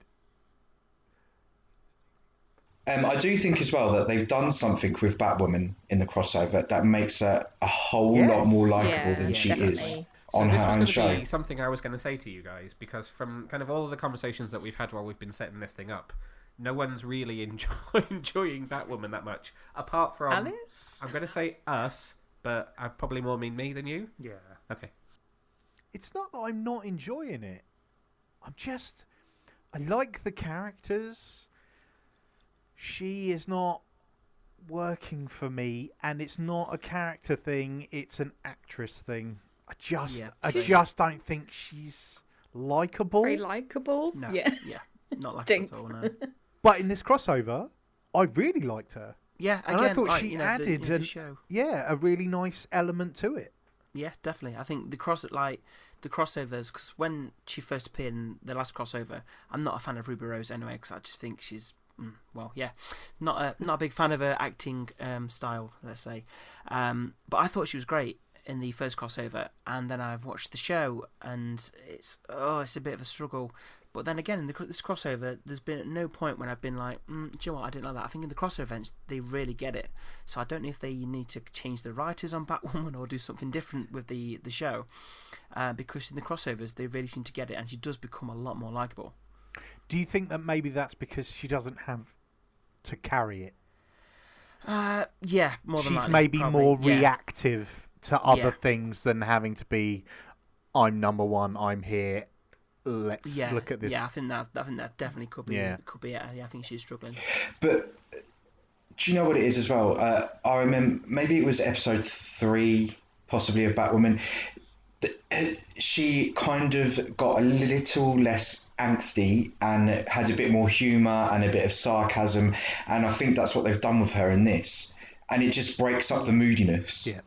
I do think as well that they've done something with Batwoman in the crossover that makes her a whole lot more likable than she definitely. is So on this her was own going to show. be something I was going to say to you guys, because from kind of all of the conversations that we've had while we've been setting this thing up, no one's really enjoying Batwoman that much, apart from Alice? I'm going to say us, but I probably more mean me than you. Yeah. Okay. It's not that I'm not enjoying it. I like the characters. She is not working for me, and it's not a character thing, it's an actress thing. I just don't think she's likable. Very likable. No, yeah, not like Jinx. at all. No. But in this crossover, I really liked her. Yeah, again, And I thought like, she you know, added the show. a really nice element to it. Yeah, definitely. I think the crossovers, because when she first appeared in the last crossover, I'm not a fan of Ruby Rose anyway, because I just think she's, not a big fan of her acting style, let's say. But I thought she was great in the first crossover, and then I've watched the show, and it's a bit of a struggle. But then again, in this crossover, there's been no point when I've been like, do you know what, I didn't like that. I think in the crossover events, they really get it. So I don't know if they need to change the writers on Batwoman or do something different with the show. Because in the crossovers, they really seem to get it, and she does become a lot more likeable. Do you think that maybe that's because she doesn't have to carry it? Yeah, more than likely. She's maybe probably, more yeah. reactive to other things than having to be, I'm number one, I'm here. Let's look at this. Yeah, I think that definitely could be. Yeah. Could be. Yeah, I think she's struggling. But do you know what it is as well? I remember maybe it was episode 3, possibly, of Batwoman. She kind of got a little less angsty and had a bit more humour and a bit of sarcasm, and I think that's what they've done with her in this, and it just breaks up the moodiness. Yeah.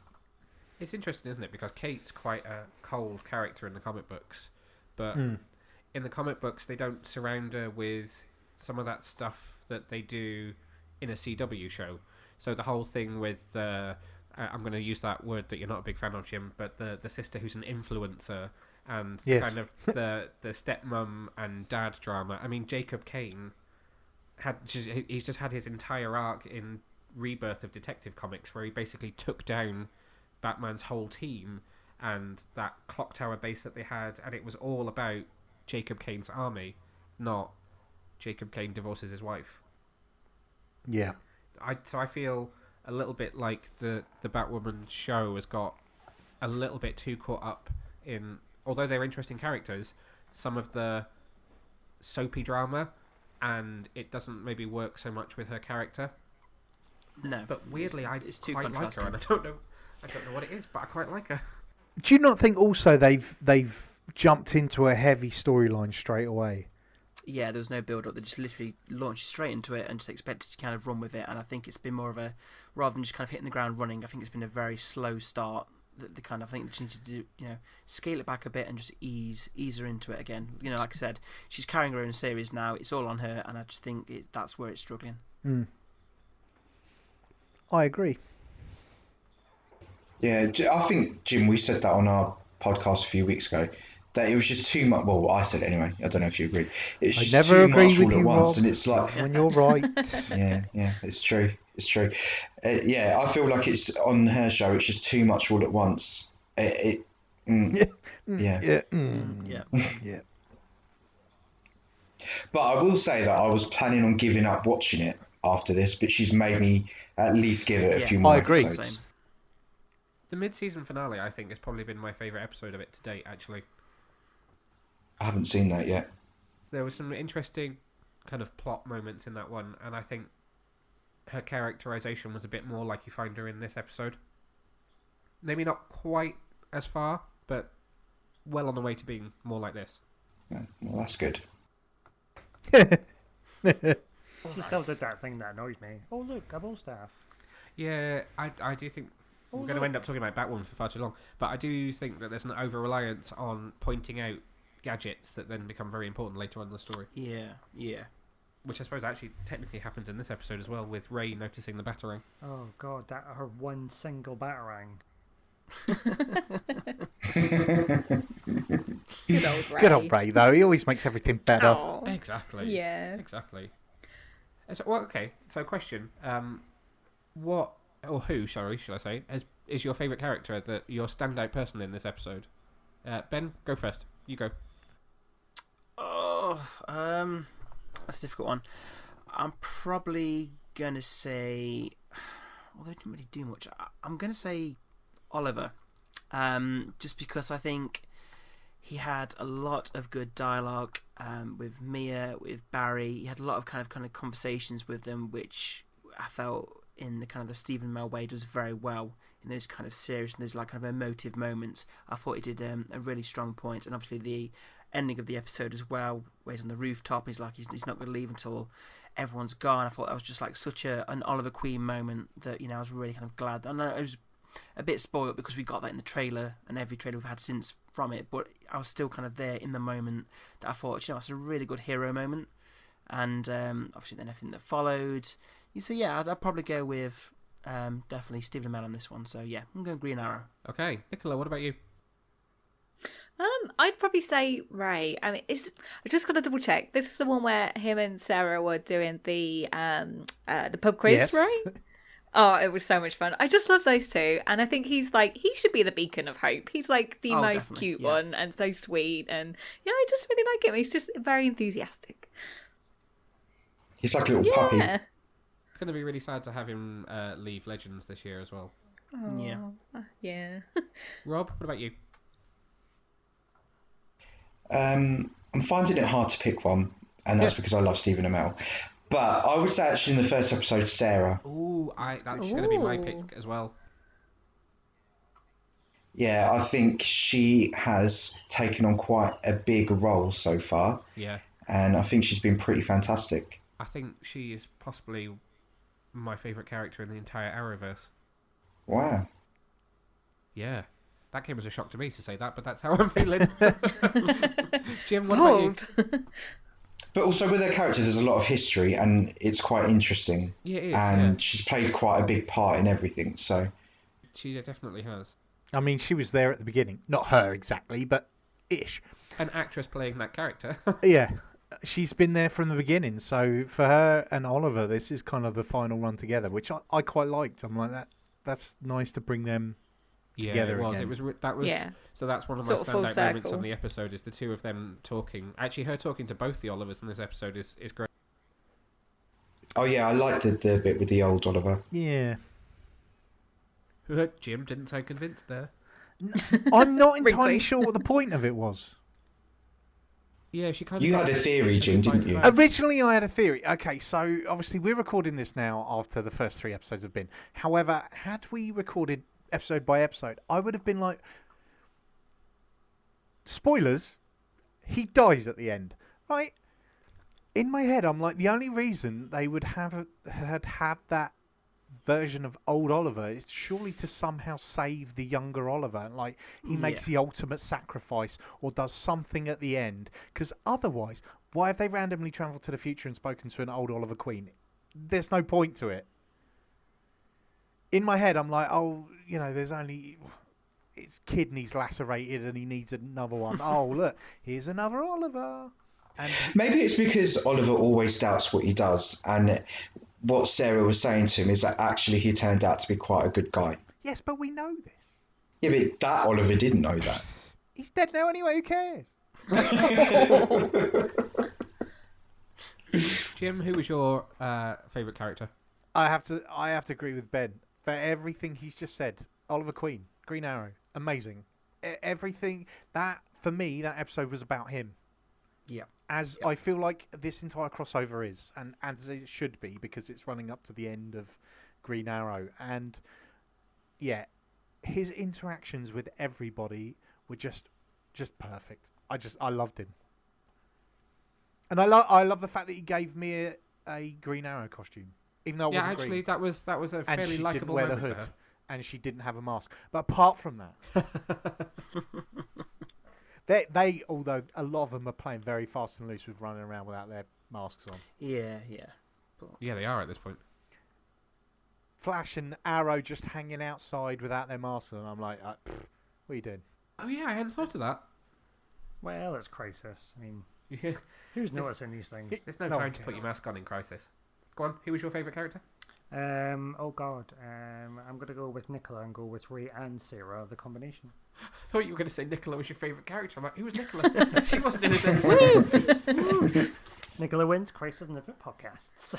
It's interesting, isn't it? Because Kate's quite a cold character in the comic books, but in the comic books they don't surround her with some of that stuff that they do in a CW show. So the whole thing with I'm going to use that word that you're not a big fan of, Jim, but the sister who's an influencer and kind of the stepmom and dad drama. I mean, Jacob Kane he's just had his entire arc in Rebirth of Detective Comics where he basically took down Batman's whole team and that clock tower base that they had, and it was all about Jacob Kane's army, not Jacob Kane divorces his wife. Yeah. So I feel a little bit like the Batwoman show has got a little bit too caught up in, although they're interesting characters, some of the soapy drama, and it doesn't maybe work so much with her character. No, but weirdly, it's too quite like her, and I don't know what it is, but I quite like her. Do you not think also they've jumped into a heavy storyline straight away? Yeah, there was no build up. They just literally launched straight into it and just expected to kind of run with it. And I think it's been more of a, rather than just kind of hitting the ground running, I think it's been a very slow start. The kind of, I think they just need to do, scale it back a bit and just ease her into it again. Like I said, she's carrying her own series now. It's all on her, and I just think that's where it's struggling. I agree. Yeah, I think, Jim, we said that on our podcast a few weeks ago, that it was just too much. Well, I said it anyway. I don't know if you agreed. It's just never too agree much with all at you, once, Rob. and it's like when you're right. Yeah, it's true. I feel like it's on her show. It's just too much all at once. Yeah. But I will say that I was planning on giving up watching it after this, but she's made me at least give it a few more episodes. Same. The mid-season finale, I think, has probably been my favourite episode of it to date, actually. I haven't seen that yet. There were some interesting kind of plot moments in that one, and I think her characterization was a bit more like you find her in this episode. Maybe not quite as far, but well on the way to being more like this. Yeah, well, that's good. She still did that thing that annoys me. Oh, look, a ball staff. Yeah, I do think we're going to end up talking about Batwoman for far too long, but I do think that there's an over-reliance on pointing out gadgets that then become very important later on in the story. Yeah. Which I suppose actually technically happens in this episode as well, with Ray noticing the Batarang. Oh, God, that her one single Batarang. Good old Ray, though. He always makes everything better. Oh, Exactly. yeah. Exactly. So, okay. So, question: what or who? Sorry, should I say? Is your favourite character, your standout person in this episode? Ben, go first. You go. Oh, that's a difficult one. I'm probably gonna say, well, they didn't really do much. I'm gonna say Oliver, just because I think he had a lot of good dialogue with Mia, with Barry. He had a lot of kind of conversations with them, which I felt in the kind of the Stephen Amell way does very well in those kind of serious and those like kind of emotive moments. I thought he did a really strong point, and obviously the ending of the episode as well, where he's on the rooftop. He's like he's not going to leave until everyone's gone. I thought that was just like such an Oliver Queen moment that I was really kind of glad. I know it was a bit spoiled because we got that in the trailer and every trailer we've had since from it, but I was still kind of there in the moment that I thought, it's a really good hero moment. And obviously then everything that followed. So yeah, I'd probably go with definitely Stephen Amell on this one. So yeah, I'm going Green Arrow. Okay, Nicola, what about you? I'd probably say Ray. I mean, I just got to double check. This is the one where him and Sarah were doing the pub quiz, Yes. right? Oh, it was so much fun. I just love those two, and I think he should be the beacon of hope. He's like the most definitely, cute yeah. one, and so sweet, and I just really like him. He's just very enthusiastic. He's like a little puppy. Yeah. It's going to be really sad to have him leave Legends this year as well. Yeah. Yeah. Rob, what about you? I'm finding it hard to pick one, and that's because I love Stephen Amell. But I would say actually in the first episode, Sarah. Ooh, that's going to be my pick as well. Yeah, I think she has taken on quite a big role so far. Yeah. And I think she's been pretty fantastic. I think she is possibly my favourite character in the entire Arrowverse. Wow. Yeah. That came as a shock to me to say that, but that's how I'm feeling. Jim, what about you? But also with her character, there's a lot of history, and it's quite interesting. Yeah, it is. And she's played quite a big part in everything, so... She definitely has. I mean, she was there at the beginning. Not her exactly, but ish. An actress playing that character. Yeah. She's been there from the beginning. So for her and Oliver, this is kind of the final run together, which I quite liked. I'm like, that's nice to bring them together it was. again. That was. Yeah. So that's one of my Sort of full standout moments circle. on the episode is the two of them talking. Actually, her talking to both the Olivers in this episode is great. Oh yeah, I liked the bit with the old Oliver. Yeah. Jim didn't sound convinced there. I'm not entirely Wrinkly. sure what the point of it was. Yeah, she kind of. You got had a theory, Jim, bite didn't of you? both. Originally, I had a theory. Okay, so obviously we're recording this now after the first 3 episodes have been. However, had we recorded episode by episode, I would have been like, spoilers, he dies at the end, right? In my head, I'm like, the only reason they would have that version of old Oliver is surely to somehow save the younger Oliver. Like, he makes the ultimate sacrifice or does something at the end. Because otherwise, why have they randomly travelled to the future and spoken to an old Oliver Queen? There's no point to it. In my head, I'm like, oh, there's only... His kidney's lacerated and he needs another one. Oh, look, here's another Oliver. And Maybe it's because Oliver always doubts what he does, and what Sarah was saying to him is that actually he turned out to be quite a good guy. yes, but we know this. Yeah, but that Oliver didn't know that. He's dead now anyway, who cares? Jim, who was your favourite character? I have to agree with Ben for everything he's just said. Oliver Queen, Green Arrow, amazing. Everything that for me, that episode was about him. Yeah. As I feel like this entire crossover is, and as it should be, because it's running up to the end of Green Arrow, and yeah, his interactions with everybody were just perfect. I loved him, and I love the fact that he gave me a Green Arrow costume, even though it wasn't actually, green. that was a And fairly she likable didn't wear the moment hood, for her. and she didn't have a mask. But apart from that, although a lot of them are playing very fast and loose with running around without their masks on. Yeah. Yeah, they are at this point. Flash and Arrow just hanging outside without their masks on. I'm like, what are you doing? Oh yeah, I hadn't thought of that. Well, it's Crisis. I mean, Yeah. who's noticing these things? There's no No time one to put cares. your mask on in Crisis. Go on, who was your favourite character? Oh God, I'm gonna go with Nicola and go with Ray and Sarah, the combination. I thought you were going to say Nicola was your favourite character. I'm like, who was Nicola? She wasn't in this episode. Nicola wins Crisis and Different podcasts.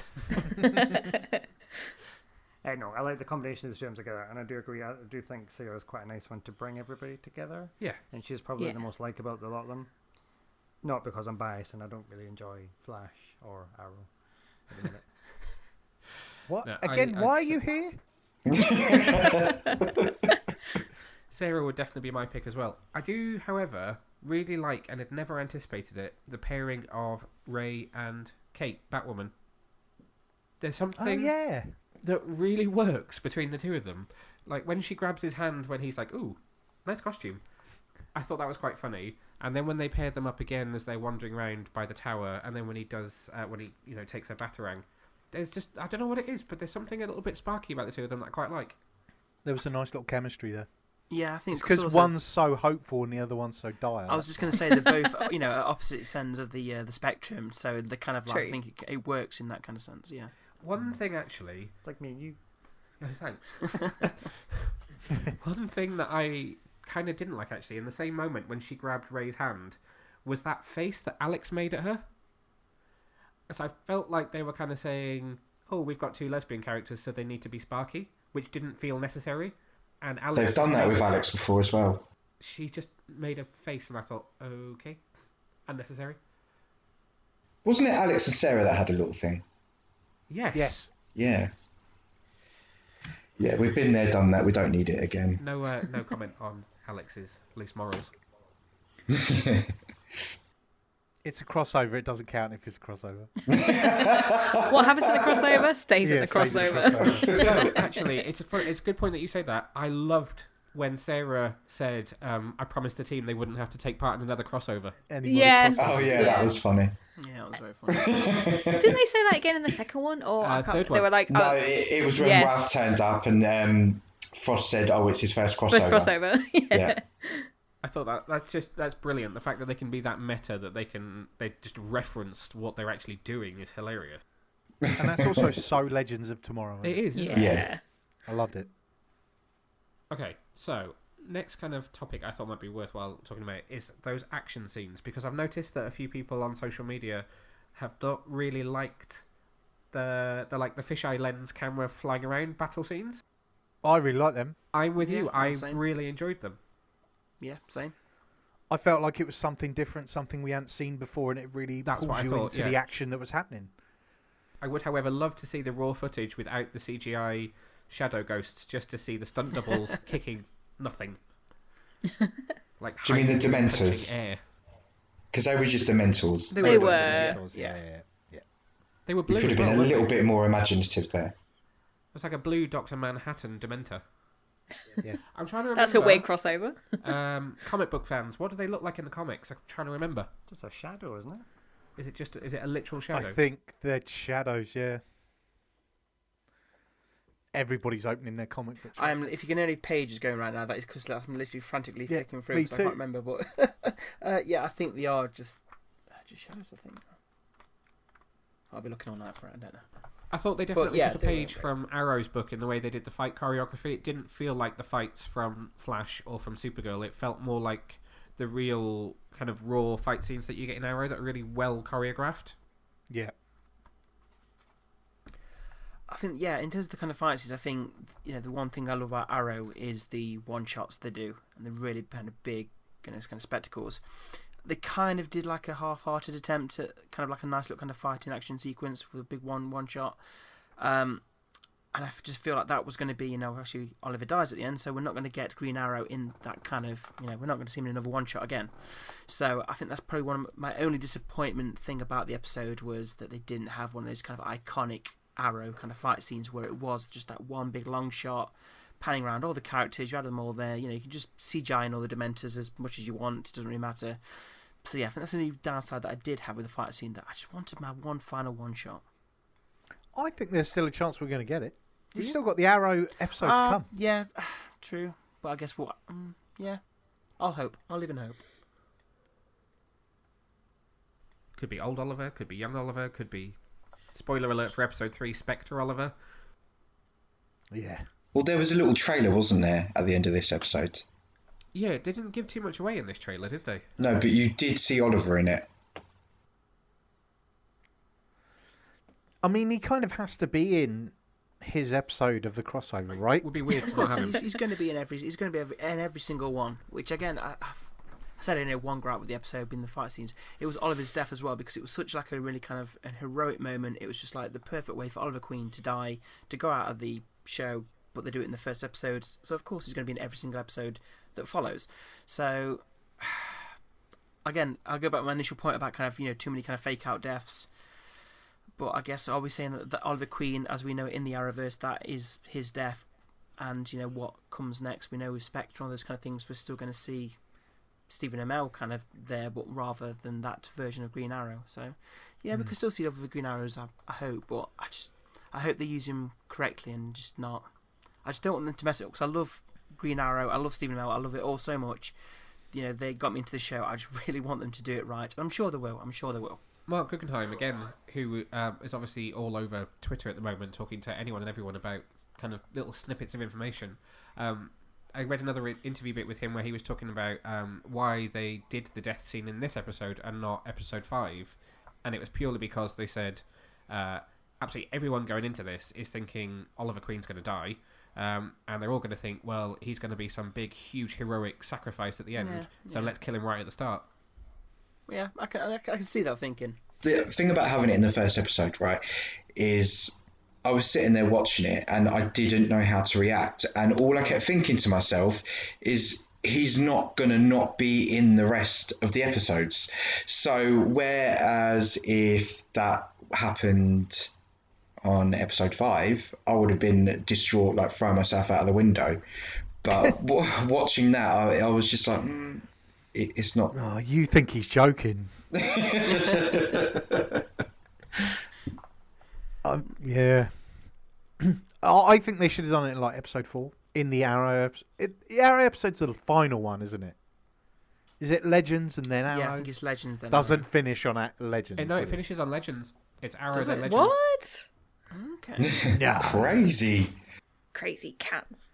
No, I like the combination of the two of them together, and I do agree. I do think Sarah's quite a nice one to bring everybody together. Yeah. And she's probably the most likable of the lot of them. Not because I'm biased and I don't really enjoy Flash or Arrow at the minute. What? No, Again, why are you here? Sarah would definitely be my pick as well. I do, however, really like, and had never anticipated it, the pairing of Ray and Kate, Batwoman. There's something that really works between the two of them. Like, when she grabs his hand when he's like, ooh, nice costume. I thought that was quite funny. And then when they pair them up again as they're wandering around by the tower, and then when he does, when he takes a batarang, there's just, I don't know what it is, but there's something a little bit sparky about the two of them that I quite like. There was a nice little chemistry there. Yeah, I think it's because one's so hopeful and the other one's so dire. I was just going to say they're both, at opposite ends of the spectrum, so the kind of like, I think it works in that kind of sense. Yeah. One thing actually, it's like me and you. No, thanks. One thing that I kind of didn't like actually in the same moment when she grabbed Ray's hand was that face that Alex made at her. So I felt like they were kind of saying, "Oh, we've got two lesbian characters, so they need to be sparky," which didn't feel necessary. And Alex they've done that with Alex before as well. She just made a face, and I thought, "Okay, unnecessary." Wasn't it Alex and Sarah that had a little thing? Yes. Yeah. Yeah, we've been there, done that. We don't need it again. No comment on Alex's loose morals. It's a crossover. It doesn't count if it's a crossover. What happens to the crossover stays at the crossover. So, actually, it's a good point that you say that. I loved when Sarah said, I promised the team they wouldn't have to take part in another crossover. Yes. Oh, yeah, that was funny. Yeah, it was very funny. Didn't they say that again in the second one? Or third one. They were like, no, it was when Ralph turned up and Frost said, "Oh, it's his first crossover." First crossover. Yeah. I thought that's brilliant. The fact that they can be that meta, that they just referenced what they're actually doing is hilarious. And that's also so Legends of Tomorrow. It is, isn't it? Yeah. I loved it. Okay, so next kind of topic I thought might be worthwhile talking about is those action scenes, because I've noticed that a few people on social media have not really liked the fisheye lens camera flying around battle scenes. I really like them. I'm with you. I same. really enjoyed them. Yeah, same. I felt like it was something different, something we hadn't seen before, and it really That's pulls what I you thought, into the action that was happening. I would, however, love to see the raw footage without the CGI shadow ghosts, just to see the stunt doubles kicking nothing. Like, do you mean the Dementors? Because they were just Dementors. They were. Yeah. They were blue. You could have been a little bit more imaginative there. It's like a blue Dr. Manhattan Dementor. Yeah. I'm trying to remember. That's a weird crossover. Comic book fans, what do they look like in the comics? I'm trying to remember. Just a shadow, isn't it? Is it a literal shadow? I think they're shadows, yeah. Everybody's opening their comic books. If you can only pages going right now, that is because I'm literally frantically flicking through me because I too. can't remember. But I think they are just shadows. I think I'll be looking all night for it. I don't know. I thought they definitely took a they were page from Arrow's book in the way they did the fight choreography. It didn't feel like the fights from Flash or from Supergirl. It felt more like the real kind of raw fight scenes that you get in Arrow that are really well choreographed. Yeah. I think, in terms of the kind of fight scenes, I think, the one thing I love about Arrow is the one-shots they do, and the really kind of big, kind of spectacles. They kind of did like a half-hearted attempt at kind of like a nice little kind of fighting action sequence with a big one-shot. And I just feel like that was going to be, actually Oliver dies at the end, so we're not going to get Green Arrow in that kind of, we're not going to see him in another one-shot again. So I think that's probably one of my only disappointment thing about the episode was that they didn't have one of those kind of iconic Arrow kind of fight scenes where it was just that one big long shot panning around all the characters. You had them all there. You can just CGI in all the Dementors as much as you want. It doesn't really matter. So I think that's the only downside that I did have with the fight scene, that I just wanted my one final one shot. I think there's still a chance we're going to get it. We've still got the Arrow episode to come. Yeah, true. But I guess what? I'll hope. I'll live in hope. Could be old Oliver, could be young Oliver, could be, spoiler alert for episode 3, Spectre Oliver. Yeah. Well, there was a little trailer, wasn't there, at the end of this episode? Yeah, they didn't give too much away in this trailer, did they? No, but you did see Oliver in it. I mean, he kind of has to be in his episode of the crossover, right? It would be weird to Of not course, have him. he's going to be in every. He's going to be in every single one. Which again, I said I know one gripe with the episode being the fight scenes. It was Oliver's death as well, because it was such like a really kind of an heroic moment. It was just like the perfect way for Oliver Queen to die, to go out of the show, but they do it in the first episode. So of course he's going to be in every single episode that follows. So again, I'll go back to my initial point about kind of too many kind of fake out deaths. But I guess are we saying that Oliver Queen, as we know it in the Arrowverse, that is his death, and what comes next? We know with Spectre and those kind of things, we're still going to see Stephen Amell kind of there, but rather than that version of Green Arrow. So yeah, we can still see other Green Arrows, I hope, but I hope they use him correctly and just not. I just don't want them to mess it up, because I love Green Arrow, I love Stephen Amell, I love it all so much. They got me into the show. I just really want them to do it right, and I'm sure they will. Mark Guggenheim, again, who is obviously all over Twitter at the moment, talking to anyone and everyone about kind of little snippets of information. I read another interview bit with him where he was talking about why they did the death scene in this episode and not episode 5. And it was purely because they said absolutely everyone going into this is thinking Oliver Queen's going to die. And they're all going to think, well, he's going to be some big, huge, heroic sacrifice at the end. So let's kill him right at the start. Yeah, I can see that thinking. The thing about having it in the first episode, right, is I was sitting there watching it and I didn't know how to react. And all I kept thinking to myself is he's not going to not be in the rest of the episodes. So whereas if that happened on episode 5, I would have been distraught, like throwing myself out of the window. But watching that, I was just like... It's not. Oh, you think he's joking? Yeah. I think they should have done it in like episode 4 in the Arrow episode. The Arrow episode's the final one, isn't it? Is it Legends and then Arrow? Yeah, I think it's Legends then. Doesn't finish on Legends. No, it finishes on Legends. It's Arrow Does then it? Legends. What? Okay. Yeah. Crazy. Crazy cats.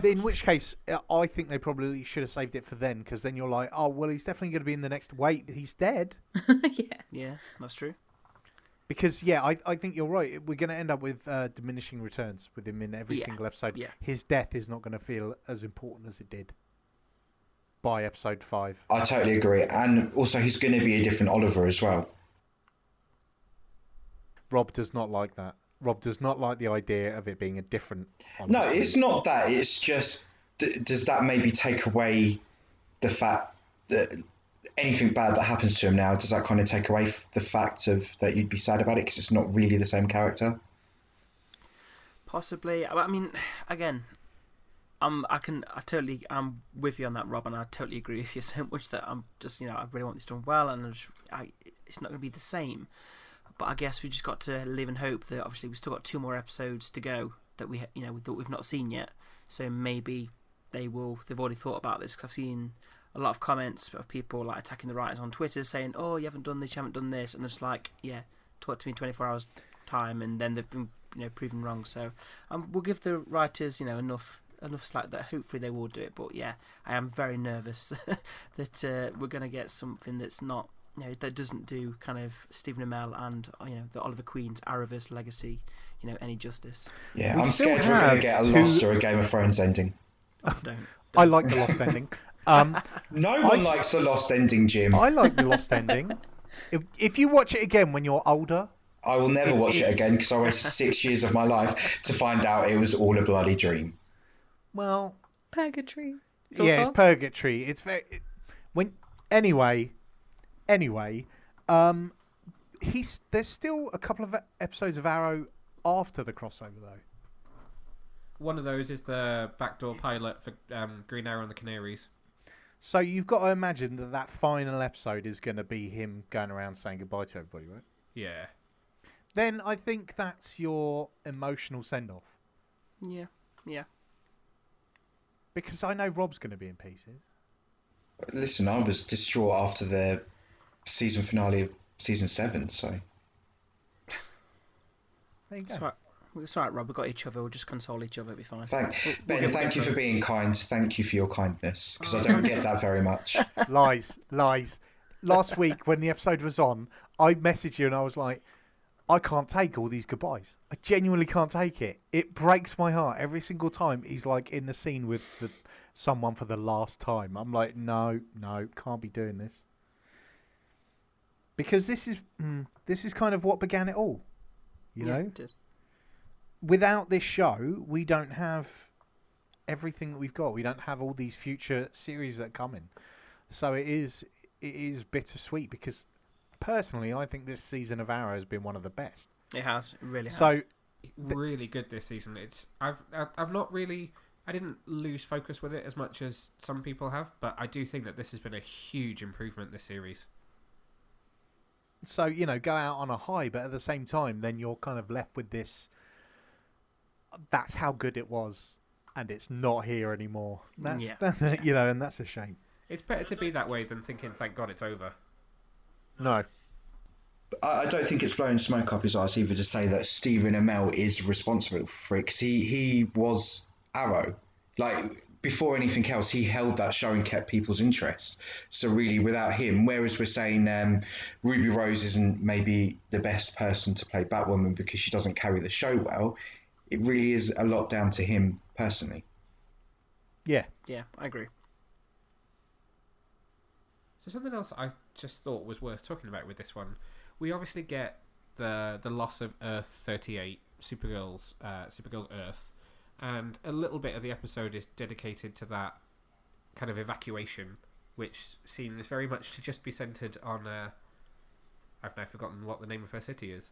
In which case, I think they probably should have saved it for then, because then you're like, oh, well, he's definitely going to be in the next. Wait, he's dead. Yeah, that's true. Because, yeah, I think you're right. We're going to end up with diminishing returns with him in every single episode. Yeah. His death is not going to feel as important as it did by episode 5. I totally agree. And also, he's going to be a different Oliver as well. Rob does not like that. Rob does not like the idea of it being a different Oliver. No, it's not that. It's just, does that maybe take away the fact that anything bad that happens to him now, does that kind of take away the fact of that you'd be sad about it because it's not really the same character? Possibly. I mean, again, I'm with you on that, Rob, and I totally agree with you so much that I'm just, I really want this done well, and it's not going to be the same. But I guess we just got to live and hope that obviously we've still got 2 more episodes to go that we've not seen yet. So maybe they've already thought about this, because I've seen a lot of comments of people like attacking the writers on Twitter saying, "Oh, you haven't done this, you haven't done this," and they're just like, "Yeah, talk to me in 24 hours time," and then they've been proven wrong. So we'll give the writers enough slack that hopefully they will do it. But yeah, I am very nervous that we're going to get something that's not. That doesn't do kind of Stephen Amell and the Oliver Queen's Arrowverse legacy any justice. Yeah, I'm scared we're going to get a Lost or a Game of Thrones ending. Don't. I like the Lost ending. No one likes the Lost ending, Jim. I like the Lost ending. If you watch it again when you're older, I will never watch it again because I wasted 6 years of my life to find out it was all a bloody dream. Well, purgatory. It's purgatory. It's very Anyway, there's still a couple of episodes of Arrow after the crossover, though. One of those is the backdoor pilot for Green Arrow and the Canaries. So you've got to imagine that final episode is going to be him going around saying goodbye to everybody, right? Yeah. Then I think that's your emotional send-off. Yeah. Because I know Rob's going to be in pieces. Listen, I was distraught after the season finale of season 7, so... There you go. It's all right, Rob. We've got each other. We'll just console each other. It'll be fine. Thank you for being kind. Thank you for your kindness, because I don't get that very much. Lies. Last week, when the episode was on, I messaged you and I was like, I can't take all these goodbyes. I genuinely can't take it. It breaks my heart every single time he's like in the scene with someone for the last time. I'm like, no, can't be doing this. Because this is kind of what began it all. You know? It did. Without this show, we don't have everything that we've got. We don't have all these future series that come in. So it is bittersweet because personally, I think this season of Arrow has been one of the best. It has. It really has. So really good this season. I've not really, I didn't lose focus with it as much as some people have, but I do think that this has been a huge improvement this series. So, you know, go out on a high, but at the same time, then you're kind of left with this. That's how good it was, and it's not here anymore. That's you know, and that's a shame. It's better to be that way than thinking, thank God it's over. No. I don't think it's blowing smoke up his arse either to say that Stephen Amell is responsible for it, because he was Arrow. Like, before anything else, he held that show and kept people's interest. So really, without him, whereas we're saying Ruby Rose isn't maybe the best person to play Batwoman because she doesn't carry the show well, it really is a lot down to him personally. Yeah. Yeah, I agree. So something else I just thought was worth talking about with this one, we obviously get the loss of Earth 38, Supergirl's Earth, and a little bit of the episode is dedicated to that kind of evacuation, which seems very much to just be centred on I've now forgotten what the name of her city is.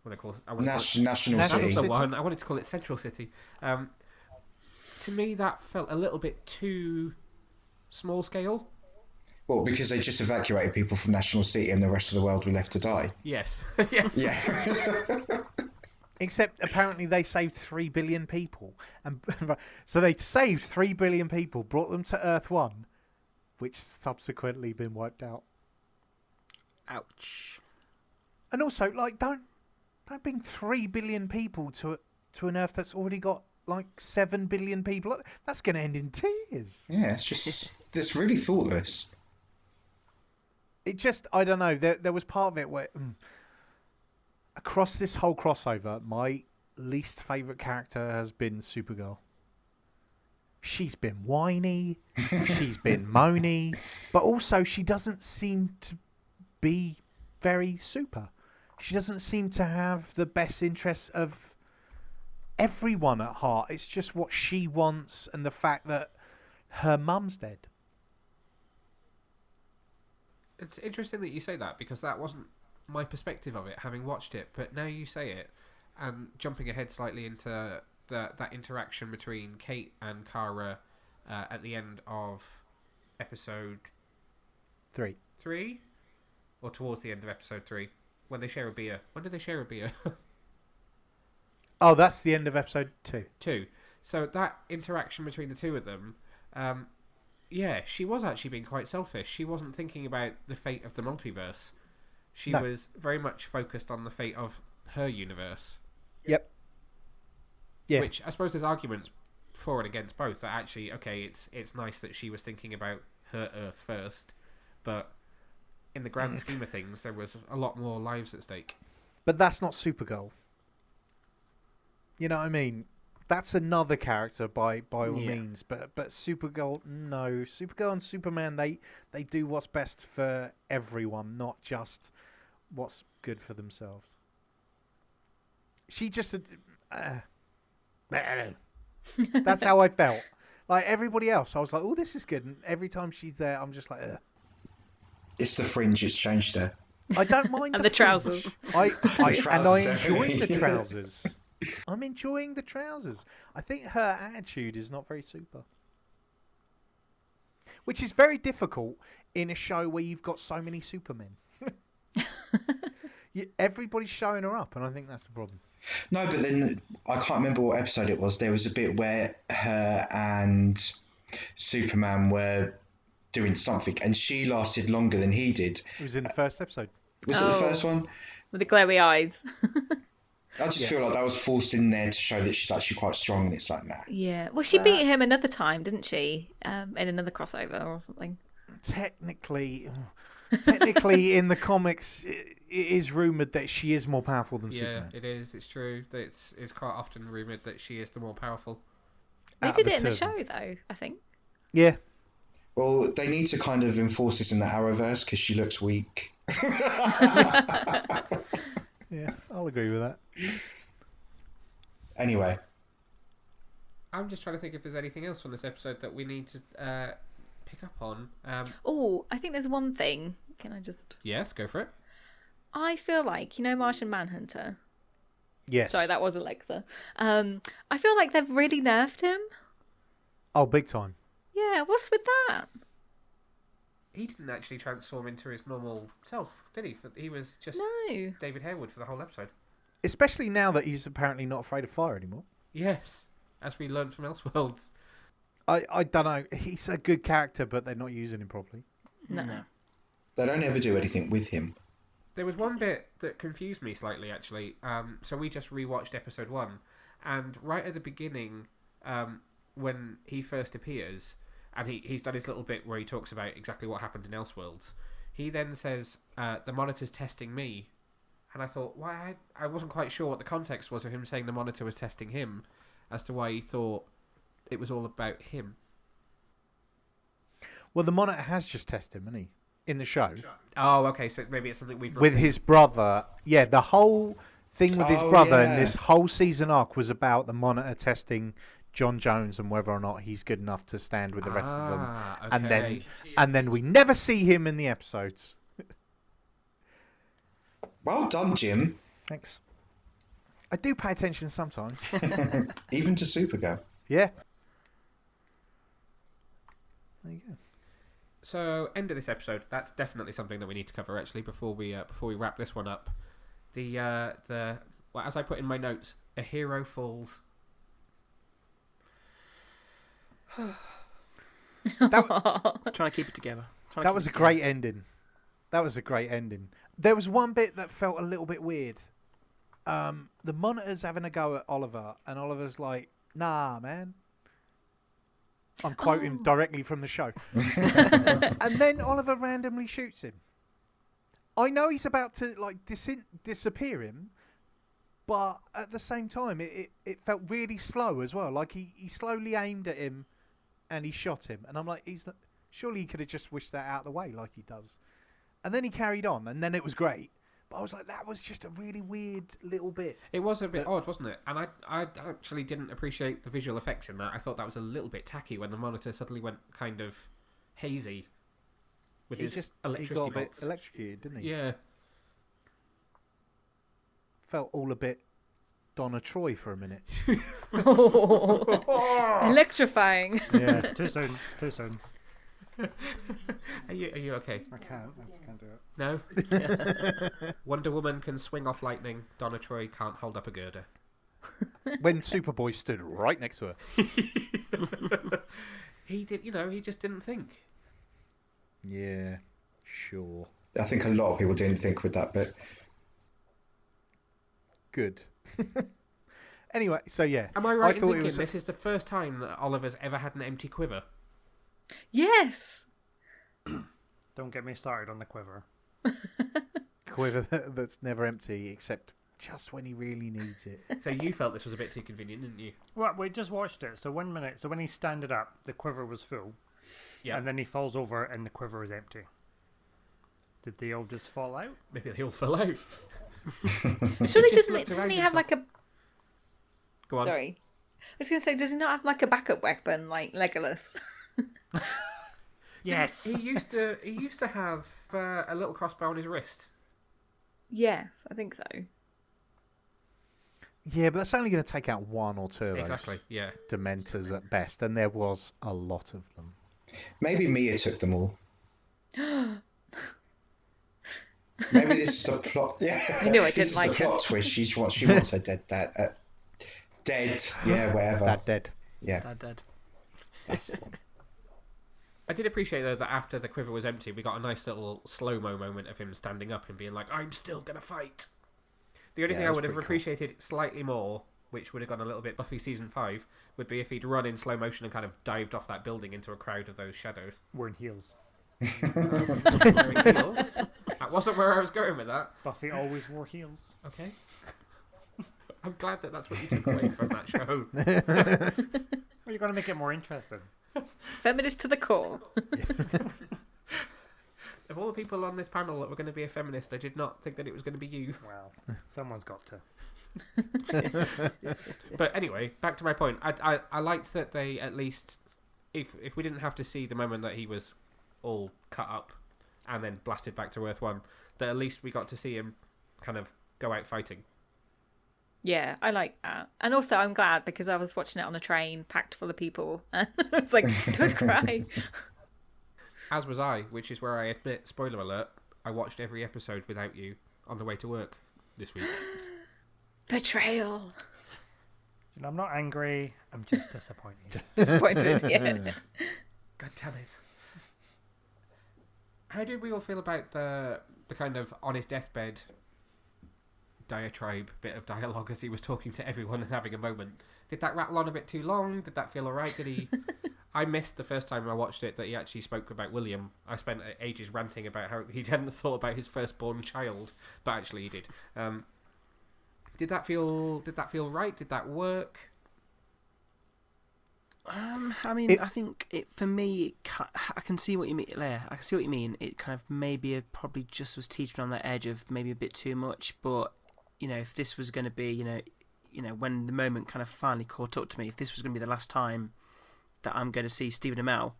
National That's City. the one. I wanted to call it Central City. To me, that felt a little bit too small scale. Well, because they just evacuated people from National City and the rest of the world were left to die. Yes. Yes. Yeah. Except apparently they saved 3 billion people. And so they saved 3 billion people, brought them to Earth 1, which has subsequently been wiped out. Ouch. And also, like, don't bring 3 billion people to an Earth that's already got like 7 billion people. That's going to end in tears. Yeah, it's really thoughtless. It just, I don't know. There was part of it where across this whole crossover, my least favourite character has been Supergirl. She's been whiny, she's been moany, but also she doesn't seem to be very super. She doesn't seem to have the best interests of everyone at heart. It's just what she wants and the fact that her mum's dead. It's interesting that you say that because that wasn't my perspective of it, having watched it. But now you say it, and jumping ahead slightly into that interaction between Kate and Kara at the end of episode 3, or towards the end of episode 3, when they share a beer. When do they share a beer? Oh, that's the end of episode 2. 2. So that interaction between the two of them, yeah, she was actually being quite selfish. She wasn't thinking about the fate of the multiverse. She was very much focused on the fate of her universe. Yep. Yeah. Which I suppose there's arguments for and against both. That actually, okay, it's nice that she was thinking about her Earth first, but in the grand scheme of things, there was a lot more lives at stake. But that's not Supergirl. You know what I mean? That's another character by all means, but Supergirl, no. Supergirl and Superman, they do what's best for everyone, not just what's good for themselves. She just... that's how I felt. Like everybody else, I was like, oh, this is good. And every time she's there, I'm just like, ugh. It's the fringe, it's changed her. I don't mind And the trousers. I enjoy definitely. the trousers. I'm enjoying the trousers. I think her attitude is not very super. Which is very difficult in a show where you've got so many supermen. Everybody's showing her up, and I think that's the problem. No, but then I can't remember what episode it was. There was a bit where her and Superman were doing something, and she lasted longer than he did. It was in the first episode. Was it the first one? With the glowy eyes. I just feel like that was forced in there to show that she's actually quite strong, and it's like, nah. Yeah. Well, she beat him another time, didn't she? In another crossover or something. Technically, in the comics, is rumoured that she is more powerful than Yeah, Superman. it is. It's true. It's quite often rumoured that she is the more powerful. They Out did of it in the two of show, them. though, I think. Yeah. Well, they need to kind of enforce this in the Arrowverse because she looks weak. Yeah, I'll agree with that. Anyway, I'm just trying to think if there's anything else from this episode that we need to pick up on. Oh, I think there's one thing. Can I just... Yes, go for it. I feel like, Martian Manhunter? Yes. Sorry, that was Alexa. I feel like they've really nerfed him. Oh, big time. Yeah, what's with that? He didn't actually transform into his normal self, did he? He was just No. David Harewood for the whole episode. Especially now that he's apparently not afraid of fire anymore. Yes, as we learned from Elseworlds. I don't know. He's a good character, but they're not using him properly. No. they don't ever do anything with him. There was one bit that confused me slightly, actually. So we just rewatched episode 1, and right at the beginning, when he first appears, and he's done his little bit where he talks about exactly what happened in Elseworlds, he then says, the Monitor's testing me. And I thought, why? I wasn't quite sure what the context was of him saying the Monitor was testing him, as to why he thought it was all about him. Well, the Monitor has just tested him, hasn't he? In the show. Oh, okay, so maybe it's something we've not With seen. his brother. Yeah, the whole thing with his Oh, brother yeah. in this whole season arc was about the Monitor testing John Jones and whether or not he's good enough to stand with the rest of them. Okay. And then we never see him in the episodes. Well done, Jim. Thanks. I do pay attention sometimes. Even to Supergirl. Yeah. There you go. So, end of this episode. That's definitely something that we need to cover, actually, before we wrap this one up. Well, as I put in my notes, a hero falls. Trying to keep it together. That was a great ending. That was a great ending. There was one bit that felt a little bit weird. The Monitor's having a go at Oliver, and Oliver's like, "Nah, man." I'm quoting directly from the show. And then Oliver randomly shoots him. I know he's about to disappear him, but at the same time, it felt really slow as well. Like he slowly aimed at him, and he shot him. And I'm like, surely he could have just wished that out of the way like he does. And then he carried on, and then it was great. But I was like, that was just a really weird little bit. It was a bit odd, wasn't it? And I actually didn't appreciate the visual effects in that. I thought that was a little bit tacky when the Monitor suddenly went kind of hazy with his electricity he got a bit bolts. electrocuted, didn't he? Yeah. Felt all a bit Donna Troy for a minute. Electrifying. Yeah, too soon. It's too soon. Are you okay? I can't do it. No? Wonder Woman can swing off lightning. Donna Troy can't hold up a girder. When Superboy stood right next to her. He just didn't think. Yeah, sure. I think a lot of people didn't think with that bit. Good. Anyway, so yeah. Am I right in thought it thinking was this is the first time that Oliver's ever had an empty quiver? Yes. Don't get me started on the quiver. quiver that's never empty except just when he really needs it. So you felt this was a bit too convenient, didn't you? Well, we just watched it. So 1 minute. So when he standed up, the quiver was full. Yeah. And then he falls over and the quiver is empty. Did they all just fall out? Maybe they all fell out. Surely Just looked doesn't around he have like a... Go on. Sorry. I was going to say, does he not have like a backup weapon like Legolas? Yes. He used to have a little crossbow on his wrist. Yes, I think so. Yeah, but that's only going to take out one or two of Exactly. Yeah. those Dementors at best, and there was a lot of them. Maybe Mia took them all. Maybe this is the plot. Yeah, I knew I This didn't is like the plot twist. She wants her dead dad. Dead. Yeah, whatever. That dead. Yeah, Dead. that's the one. I did appreciate though that after the quiver was empty, we got a nice little slow-mo moment of him standing up and being like, "I'm still gonna fight." The only Yeah, thing I that's would have pretty cool. appreciated slightly more, which would have gone a little bit Buffy season 5, would be if he'd run in slow motion and kind of dived off that building into a crowd of those shadows. We're in heels. Wearing heels. That wasn't where I was going with that. Buffy always wore heels. Okay. I'm glad that that's what you took away from that show. Well, you're going to make it more interesting. Feminist to the core. Of all the people on this panel that were going to be a feminist, I did not think that it was going to be you. Well, someone's got to. But anyway, back to my point. I liked that they at least, if we didn't have to see the moment that he was all cut up and then blasted back to Earth 1, that at least we got to see him kind of go out fighting. Yeah, I like that. And also I'm glad because I was watching it on a train packed full of people and I was like, don't cry. As was I, which is where I admit, spoiler alert, I watched every episode without you on the way to work this week. Betrayal. And I'm not angry, I'm just disappointed. Disappointed, yeah. God damn it. How did we all feel about the kind of on his deathbed diatribe bit of dialogue as he was talking to everyone and having a moment? Did that rattle on a bit too long? Did that feel alright? Did he... I missed the first time I watched it that he actually spoke about William. I spent ages ranting about how he hadn't thought about his firstborn child, but actually he did. Did that feel right? Did that work? I mean, I think for me, I can see what you mean. I can see what you mean. It kind of maybe probably just was teetering on the edge of maybe a bit too much. But if this was going to be, when the moment kind of finally caught up to me, if this was going to be the last time that I'm going to see Stephen Amell,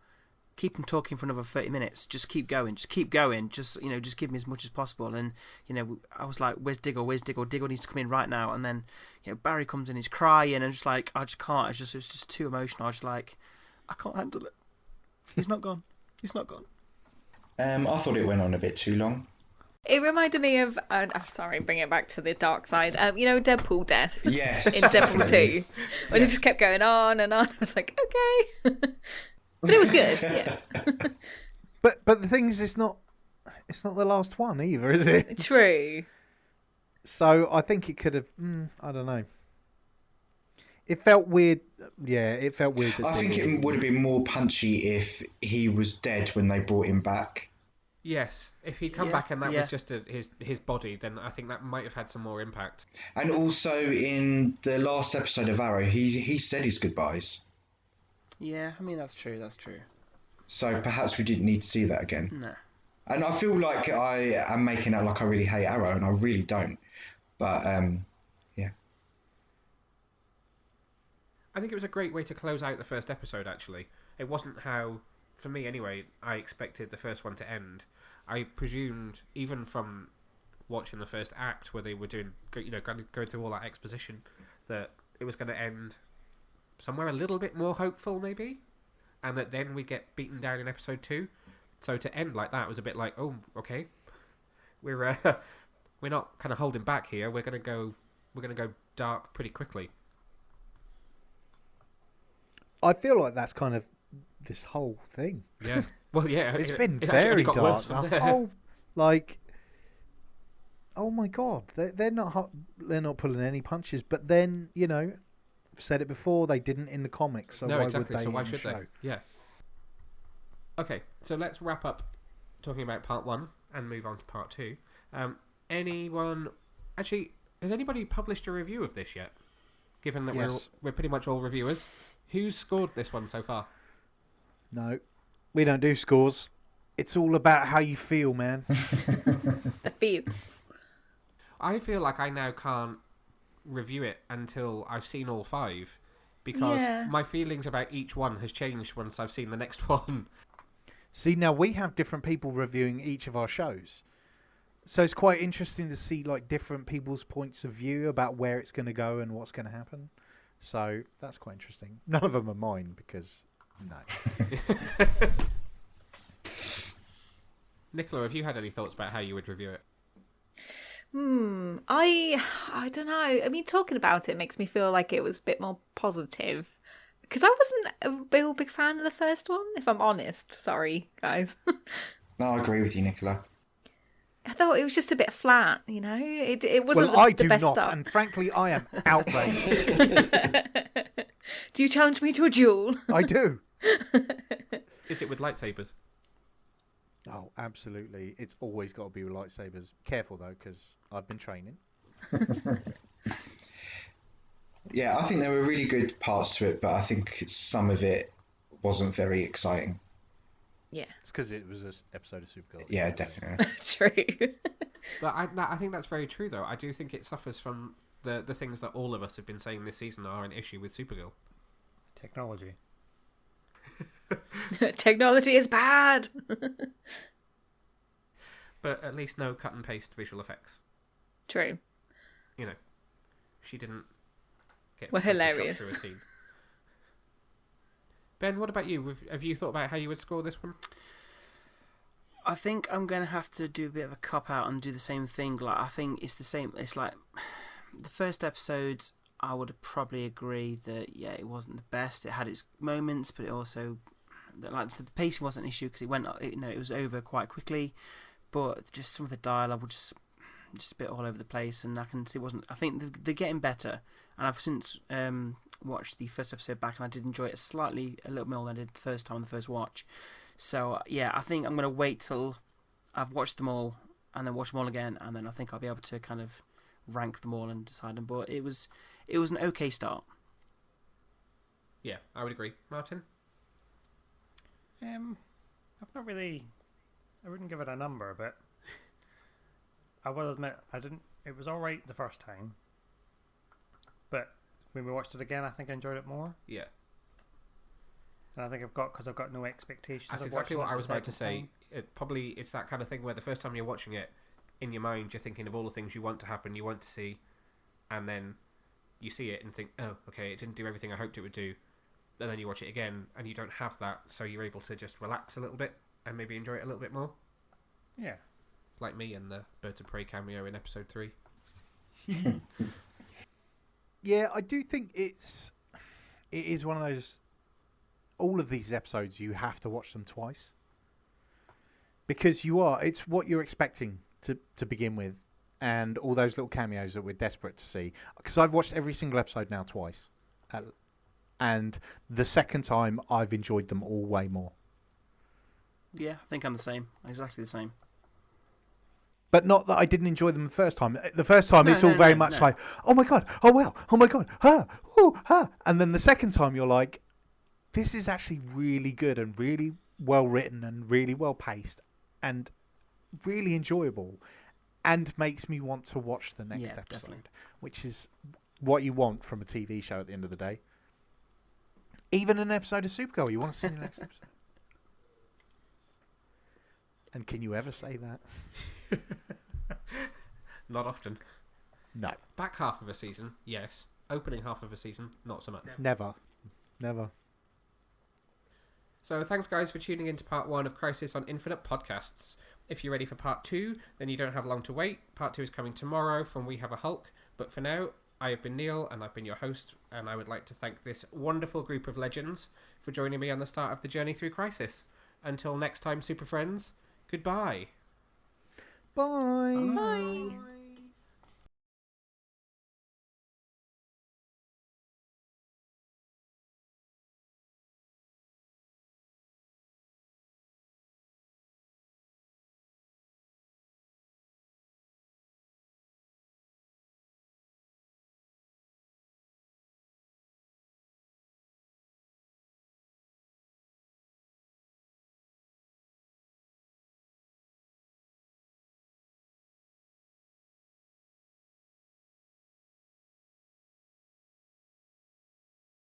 keep him talking for another 30 minutes. Just keep going. Just give me as much as possible. And I was like, where's Diggle? Diggle needs to come in right now. And then Barry comes in, he's crying, and I'm just like, I just can't. It's just too emotional. I was just like, I can't handle it. He's not gone. I thought it went on a bit too long. It reminded me of, I'm sorry, bring it back to the dark side. Deadpool death. Yes. In Deadpool 2. When it just kept going on and on. I was like, okay. But it was good, yeah. But the thing is, it's not the last one either, is it? True. So I think it could have, I don't know. It felt weird. Yeah, it felt weird. I think it would have been more punchy if he was dead when they brought him back. Yes, if he'd come back and that was just his body, then I think that might have had some more impact. And also in the last episode of Arrow, he said his goodbyes. Yeah, I mean, that's true. So perhaps we didn't need to see that again. No. And I feel like I am making out like I really hate Arrow, and I really don't. But, yeah. I think it was a great way to close out the first episode, actually. It wasn't how, for me anyway, I expected the first one to end. I presumed, even from watching the first act where they were doing, going through all that exposition, that it was going to end somewhere a little bit more hopeful, maybe, and that then we get beaten down in episode 2. So to end like that was a bit like, oh, okay, we're not kind of holding back here. We're gonna go dark pretty quickly. I feel like that's kind of this whole thing. Yeah. Well, yeah. It's been very dark. The whole, oh my god, they're not pulling any punches. But then I've said it before, they didn't in the comics. So no, why exactly. would they? So why in should the show? they? Yeah. Okay, so let's wrap up talking about part 1 and move on to part 2. Has anybody published a review of this yet? Given that we're pretty much all reviewers, who's scored this one so far? No, we don't do scores. It's all about how you feel, man. The feels. I feel like I now can't review it until I've seen all 5, because my feelings about each one has changed once I've seen the next one. See, now we have different people reviewing each of our shows. So it's quite interesting to see different people's points of view about where it's going to go and what's going to happen. So that's quite interesting. None of them are mine because, no. Nicola, have you had any thoughts about how you would review it? I don't know. I mean, talking about it makes me feel like it was a bit more positive. Because I wasn't a real big fan of the first one, if I'm honest. Sorry, guys. No, I agree with you, Nicola. I thought it was just a bit flat, It wasn't well, the best not, start. and frankly, I am outraged. Do you challenge me to a duel? I do. Is it with lightsabers? Oh, absolutely. It's always got to be with lightsabers. Careful, though, because I've been training. Yeah, I think there were really good parts to it, but I think some of it wasn't very exciting. Yeah. It's because it was an episode of Supergirl. Yeah, definitely. True. But I think that's very true, though. I do think it suffers from the things that all of us have been saying this season are an issue with Supergirl. Technology. Technology is bad. But at least no cut and paste visual effects. True. You know, she didn't get We're Photoshop hilarious. through a scene. Ben, what about you? Have you thought about how you would score this one? I think I'm going to have to do a bit of a cop-out and do the same thing. Like, I think it's the same. It's like the first episode, I would probably agree that, yeah, it wasn't the best. It had its moments, but it also, like, the pacing wasn't an issue because it was over quite quickly. But just some of the dialogue was just a bit all over the place, and I can see it wasn't. I think they're getting better, and I've since watched the first episode back, and I did enjoy it a little more than I did the first time on the first watch. So yeah, I think I'm going to wait till I've watched them all, and then watch them all again, and then I think I'll be able to kind of rank them all and decide them. But it was an okay start. Yeah, I would agree. Martin? I've not really. I wouldn't give it a number, but I will admit it was all right the first time, but when we watched it again, I think I enjoyed it more. Yeah. And I think because I've got no expectations. That's of exactly watching what it I was the about to second say. time. It's that kind of thing where the first time you're watching it, in your mind, you're thinking of all the things you want to happen, you want to see, and then you see it and think, oh, okay, it didn't do everything I hoped it would do. And then you watch it again, and you don't have that, so you're able to just relax a little bit and maybe enjoy it a little bit more. Yeah. It's like me and the Birds of Prey cameo in episode 3. Yeah, I do think it is one of those. All of these episodes, you have to watch them twice because it's what you're expecting to begin with, and all those little cameos that we're desperate to see. Because I've watched every single episode now twice, and the second time I've enjoyed them all way more. Yeah, I think I'm the same. Exactly the same. But not that I didn't enjoy them the first time. The first time, it's all very much like, oh my god, oh wow, oh my god, and then the second time you're like, this is actually really good and really well written and really well paced and really enjoyable, and makes me want to watch the next episode, definitely. Which is what you want from a TV show at the end of the day. Even an episode of Supergirl, you want to see the next episode. And can you ever say that? Not often. No. Back half of a season, yes. Opening half of a season, not so much. Never. So thanks, guys, for tuning in to part 1 of Crisis on Infinite podcasts. If you're ready for part 2, then you don't have long to wait. Part 2 is coming tomorrow from We Have a Hulk. But for now, I have been Neil, and I've been your host, and I would like to thank this wonderful group of legends for joining me on the start of the journey through Crisis. Until next time, Super Friends, goodbye. Bye. Bye.